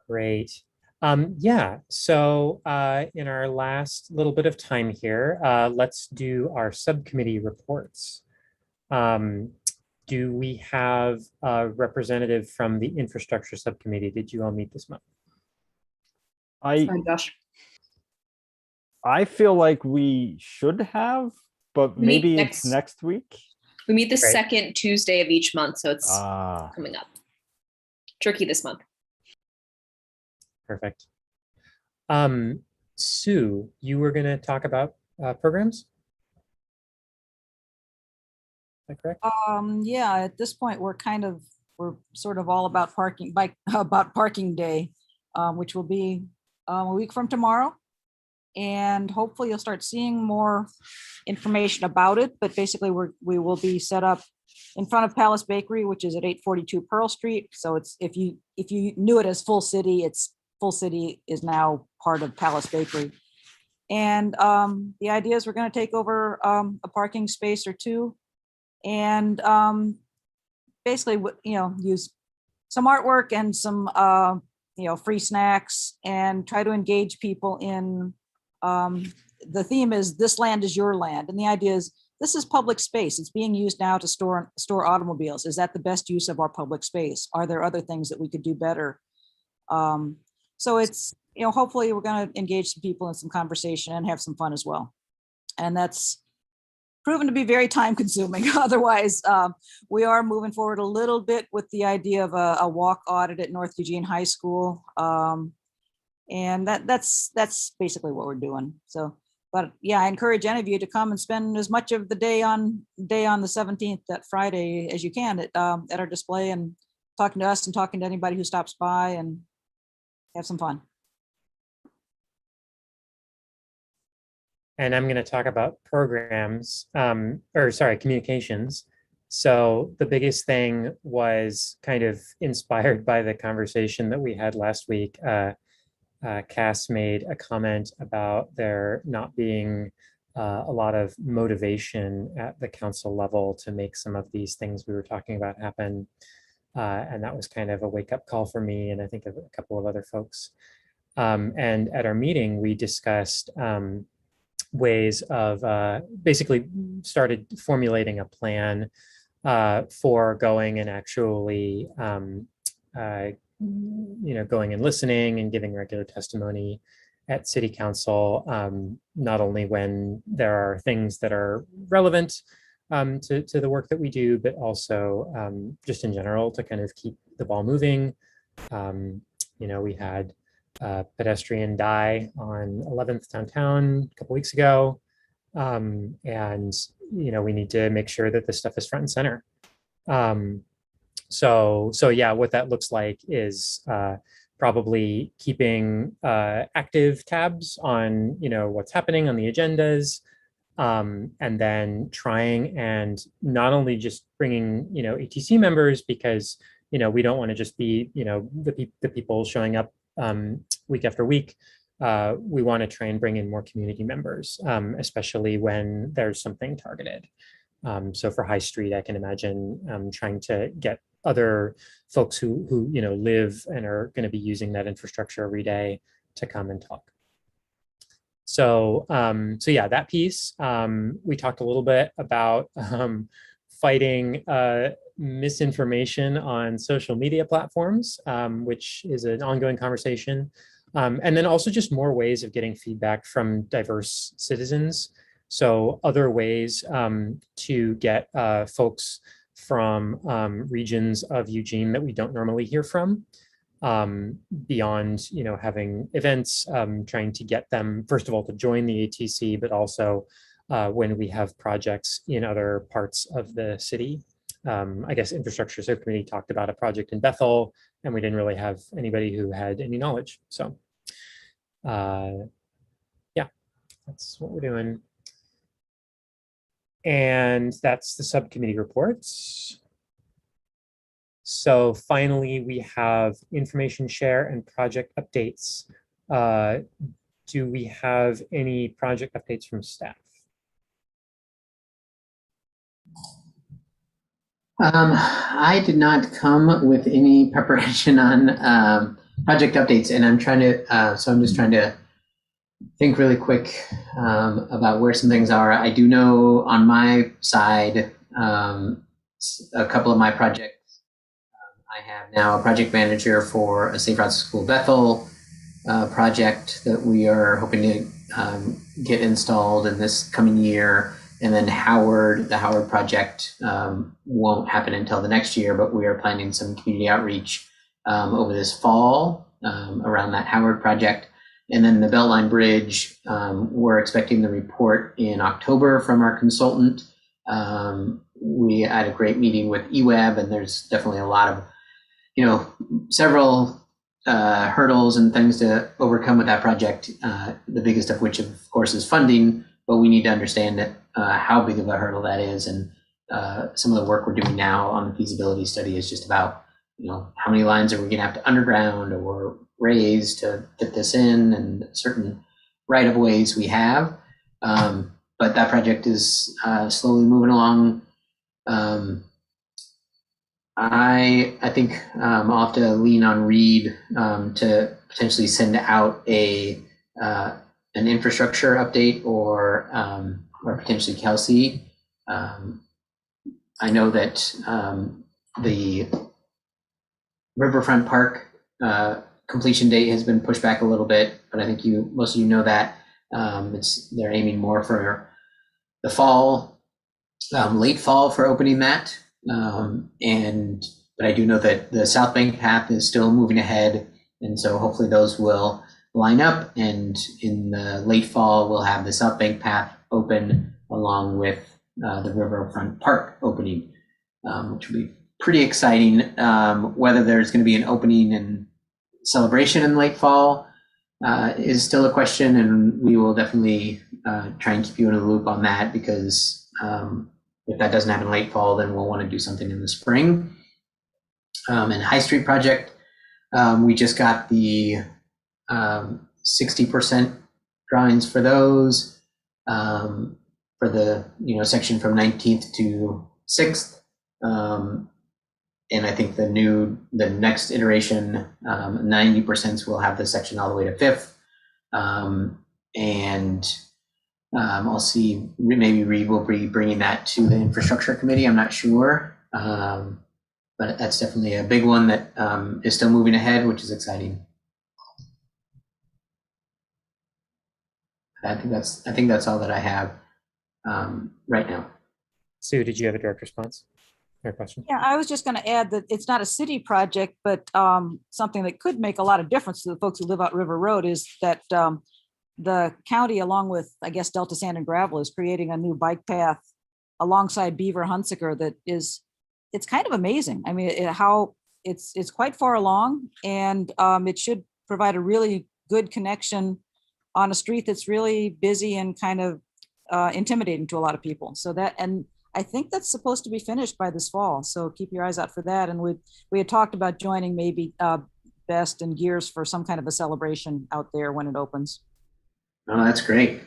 Great. So in our last little bit of time here, let's do our subcommittee reports. Do we have a representative from the infrastructure subcommittee? Did you all meet this month? Sorry, Josh. I feel like we should have, but We meet maybe it's next week. We meet the Great. second Tuesday of each month, so it's coming up. Tricky this month. Perfect. Sue, you were going to talk about programs? Is that correct? Yeah, at this point, we're sort of all about parking day, which will be a week from tomorrow. And hopefully you'll start seeing more information about it. But basically we will be set up in front of Palace Bakery, which is at 842 Pearl Street. So it's, if you knew it as Full City, Full City is now part of Palace Bakery. And the idea is we're going to take over a parking space or two, and basically, use some artwork and some free snacks, and try to engage people in. The theme is "This land is your land," and the idea is this is public space. It's being used now to store automobiles. Is that the best use of our public space? Are there other things that we could do better So it's, hopefully we're going to engage some people in some conversation and have some fun as well. And that's proven to be very time consuming. Otherwise, we are moving forward a little bit with the idea of a walk audit at North Eugene High School. And that's basically what we're doing. So, but yeah, I encourage any of you to come and spend as much of the day on the 17th, that Friday, as you can at our display, and talking to us and talking to anybody who stops by, and have some fun. And I'm going to talk about programs, communications. So the biggest thing was kind of inspired by the conversation that we had last week. Cass made a comment about there not being a lot of motivation at the council level to make some of these things we were talking about happen. And that was kind of a wake-up call for me, and I think of a couple of other folks. And at our meeting, we discussed ways of basically started formulating a plan for going and actually going and listening and giving regular testimony at City Council, not only when there are things that are relevant to the work that we do, but also just in general to kind of keep the ball moving. We had pedestrian die on 11th downtown a couple weeks ago. And, we need to make sure that this stuff is front and center. So yeah, what that looks like is probably keeping active tabs on, what's happening on the agendas, and then trying and not only just bringing, ATC members, because, we don't want to just be, the people showing up week after week. We want to try and bring in more community members, especially when there's something targeted. So for High Street, I can imagine trying to get other folks who live and are going to be using that infrastructure every day to come and talk. So yeah, that piece. We talked a little bit about fighting misinformation on social media platforms, which is an ongoing conversation. And then also just more ways of getting feedback from diverse citizens. So other ways to get folks from regions of Eugene that we don't normally hear from, beyond having events, trying to get them, first of all, to join the ATC, but also when we have projects in other parts of the city. I guess Infrastructure Subcommittee talked about a project in Bethel, and we didn't really have anybody who had any knowledge. So yeah, that's what we're doing. And that's the subcommittee reports. So finally, we have information share and project updates. Do we have any project updates from staff? I did not come with any preparation on project updates, and I'm trying to, so I'm just trying to think really quick about where some things are. I do know on my side, a couple of my projects, I have now a project manager for a Safe Routes to School Bethel project that we are hoping to get installed in this coming year. And then the Howard project won't happen until the next year, but we are planning some community outreach over this fall around that Howard project. And then the Beltline Bridge, we're expecting the report in October from our consultant. We had a great meeting with EWEB, and there's definitely a lot of, several hurdles and things to overcome with that project. The biggest of which, of course, is funding, but we need to understand that, how big of a hurdle that is. And some of the work we're doing now on the feasibility study is just about, how many lines are we going to have to underground or raise to fit this in, and certain right of ways we have. But that project is slowly moving along. I think I'll have to lean on Reed to potentially send out an infrastructure update, or potentially Kelsey. I know that the Riverfront Park completion date has been pushed back a little bit, but I think most of you know that. They're aiming more for the fall, late fall for opening that. But I do know that the South Bank path is still moving ahead, and so hopefully those will line up. And in the late fall, we'll have the South Bank path open along with the Riverfront Park opening, which will be pretty exciting. Whether there's going to be an opening and celebration in late fall is still a question, and we will definitely try and keep you in the loop on that, because if that doesn't happen late fall, then we'll want to do something in the spring. And High Street project, we just got the 60% drawings for those, for the section from 19th to 6th. And I think the next iteration, 90% will have the section all the way to 5th. I'll see, maybe Reed will be bringing that to the infrastructure committee. I'm not sure. But that's definitely a big one that is still moving ahead, which is exciting. I think that's all that I have right now. Sue, did you have a direct response? Your question? Yeah, I was just going to add that it's not a city project, but something that could make a lot of difference to the folks who live out River Road is that the county, along with, I guess, Delta Sand and Gravel, is creating a new bike path alongside Beaver Hunsaker that is, it's kind of amazing. I mean, it's quite far along, and it should provide a really good connection on a street that's really busy and kind of intimidating to a lot of people. So that, and I think that's supposed to be finished by this fall. So keep your eyes out for that. And we had talked about joining maybe Best and Gears for some kind of a celebration out there when it opens. Oh, that's great.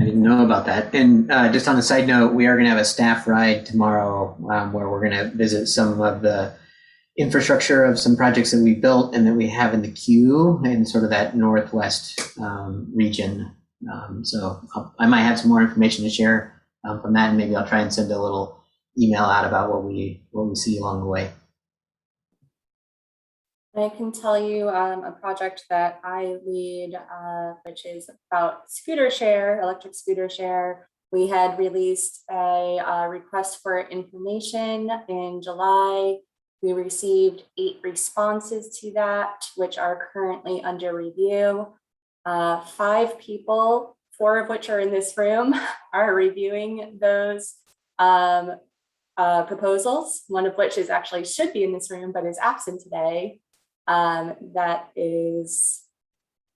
I didn't know about that. And just on a side note, we are going to have a staff ride tomorrow where we're going to visit some of the infrastructure of some projects that we built and that we have in the queue in sort of that northwest region. So I might have some more information to share from that, and maybe I'll try and send a little email out about what we see along the way. I can tell you a project that I lead, which is about scooter share, electric scooter share. We had released a request for information in July. We received 8 responses to that, which are currently under review. 5 people, 4 of which are in this room, are reviewing those proposals, one of which is actually should be in this room, but is absent today. That is,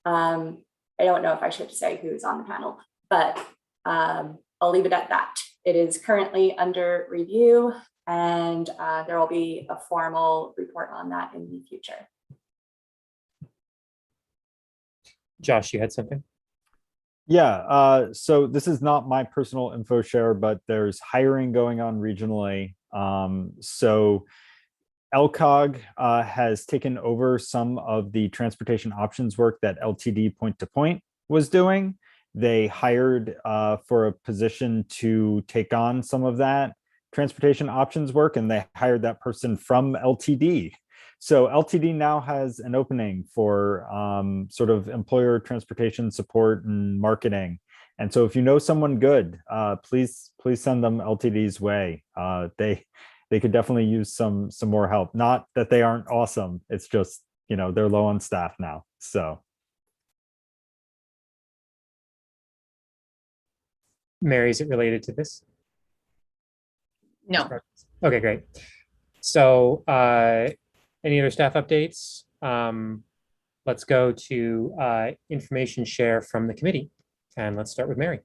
I don't know if I should say who's on the panel, but I'll leave it at that. It is currently under review, and there will be a formal report on that in the future. Josh, you had something? Yeah, so this is not my personal info share, but there's hiring going on regionally. So LCOG has taken over some of the transportation options work that LTD Point to Point was doing. They hired for a position to take on some of that transportation options work, and they hired that person from LTD. So LTD now has an opening for sort of employer transportation support and marketing. And so if you know someone good, please send them LTD's way. They could definitely use some more help. Not that they aren't awesome. It's just, they're low on staff now. So. Mary, is it related to this? No. Okay, great. So any other staff updates? Let's go to information share from the committee. And let's start with Mary.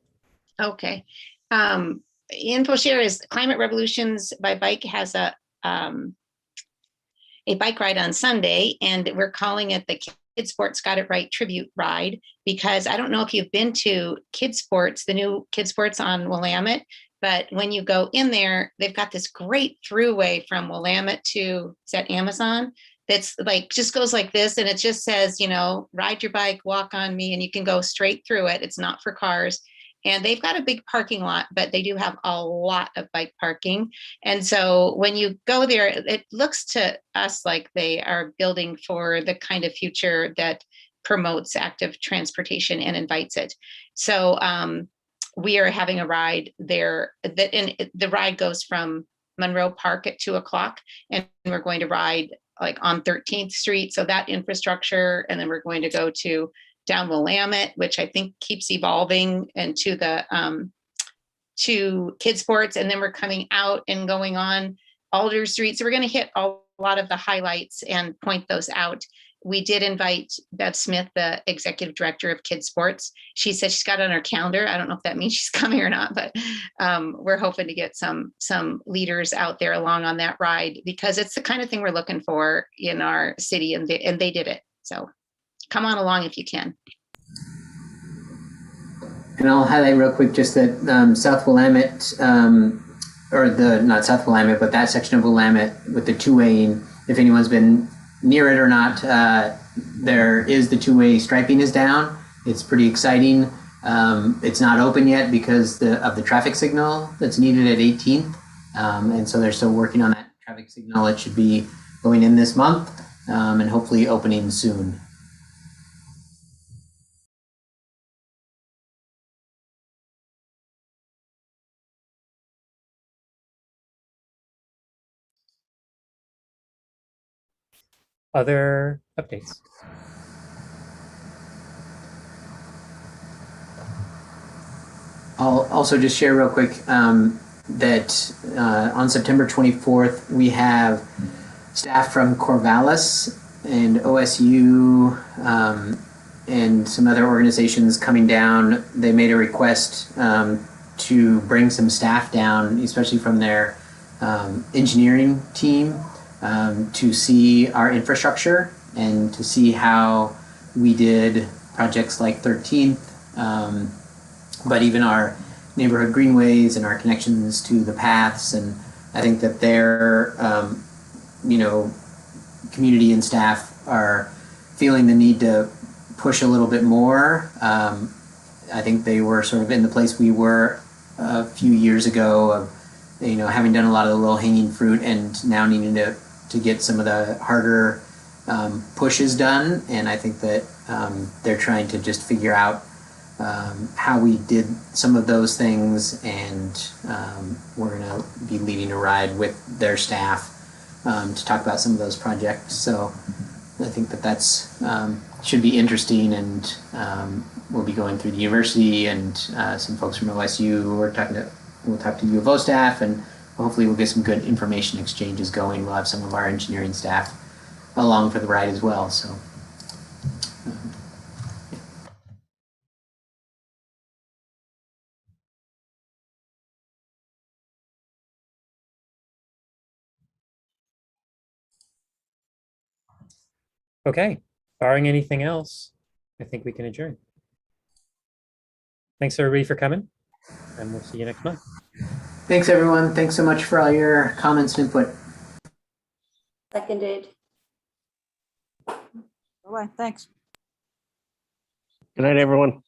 Okay. Info share is Climate Revolutions by Bike has a bike ride on Sunday, and we're calling it the Kids Sports Got It Right Tribute Ride, because I don't know if you've been to Kids Sports, the new Kids Sports on Willamette, but when you go in there, they've got this great throughway from Willamette to, is that Amazon? That's like, just goes like this. And it just says, ride your bike, walk on me, and you can go straight through it. It's not for cars. And they've got a big parking lot, but they do have a lot of bike parking. And so when you go there, it looks to us like they are building for the kind of future that promotes active transportation and invites it. So we are having a ride there the ride goes from Monroe Park at 2:00, and we're going to ride like on 13th Street. So that infrastructure, and then we're going to go to down Willamette, which I think keeps evolving, and to the to Kid Sports, and then we're coming out and going on Alder Street. So we're going to hit a lot of the highlights and point those out. We did invite Bev Smith, the executive director of Kid Sports. She said she's got it on her calendar. I don't know if that means she's coming or not, but we're hoping to get some leaders out there along on that ride, because it's the kind of thing we're looking for in our city, and they did it. So come on along if you can. And I'll highlight real quick just that South Willamette, or not South Willamette, but that section of Willamette with the two-way, if anyone's been near it or not, there is the two-way striping is down. It's pretty exciting. It's not open yet because of the traffic signal that's needed at 18th. And so they're still working on that traffic signal. It should be going in this month and hopefully opening soon. Other updates? I'll also just share real quick that on September 24th, we have staff from Corvallis and OSU and some other organizations coming down. They made a request to bring some staff down, especially from their engineering team, to see our infrastructure and to see how we did projects like 13th, but even our neighborhood greenways and our connections to the paths. And I think that their, community and staff are feeling the need to push a little bit more. I think they were sort of in the place we were a few years ago of, having done a lot of the low-hanging fruit and now needing to get some of the harder pushes done. And I think that they're trying to just figure out how we did some of those things, and we're going to be leading a ride with their staff to talk about some of those projects. So I think that that's should be interesting, and we'll be going through the university and some folks from OSU. We'll talk to U of O staff, and hopefully we'll get some good information exchanges going. We'll have some of our engineering staff along for the ride as well. So. Okay, barring anything else, I think we can adjourn. Thanks everybody for coming, and we'll see you next month. Thanks everyone. Thanks so much for all your comments and input. Seconded. Bye-bye. Thanks. Good night, everyone.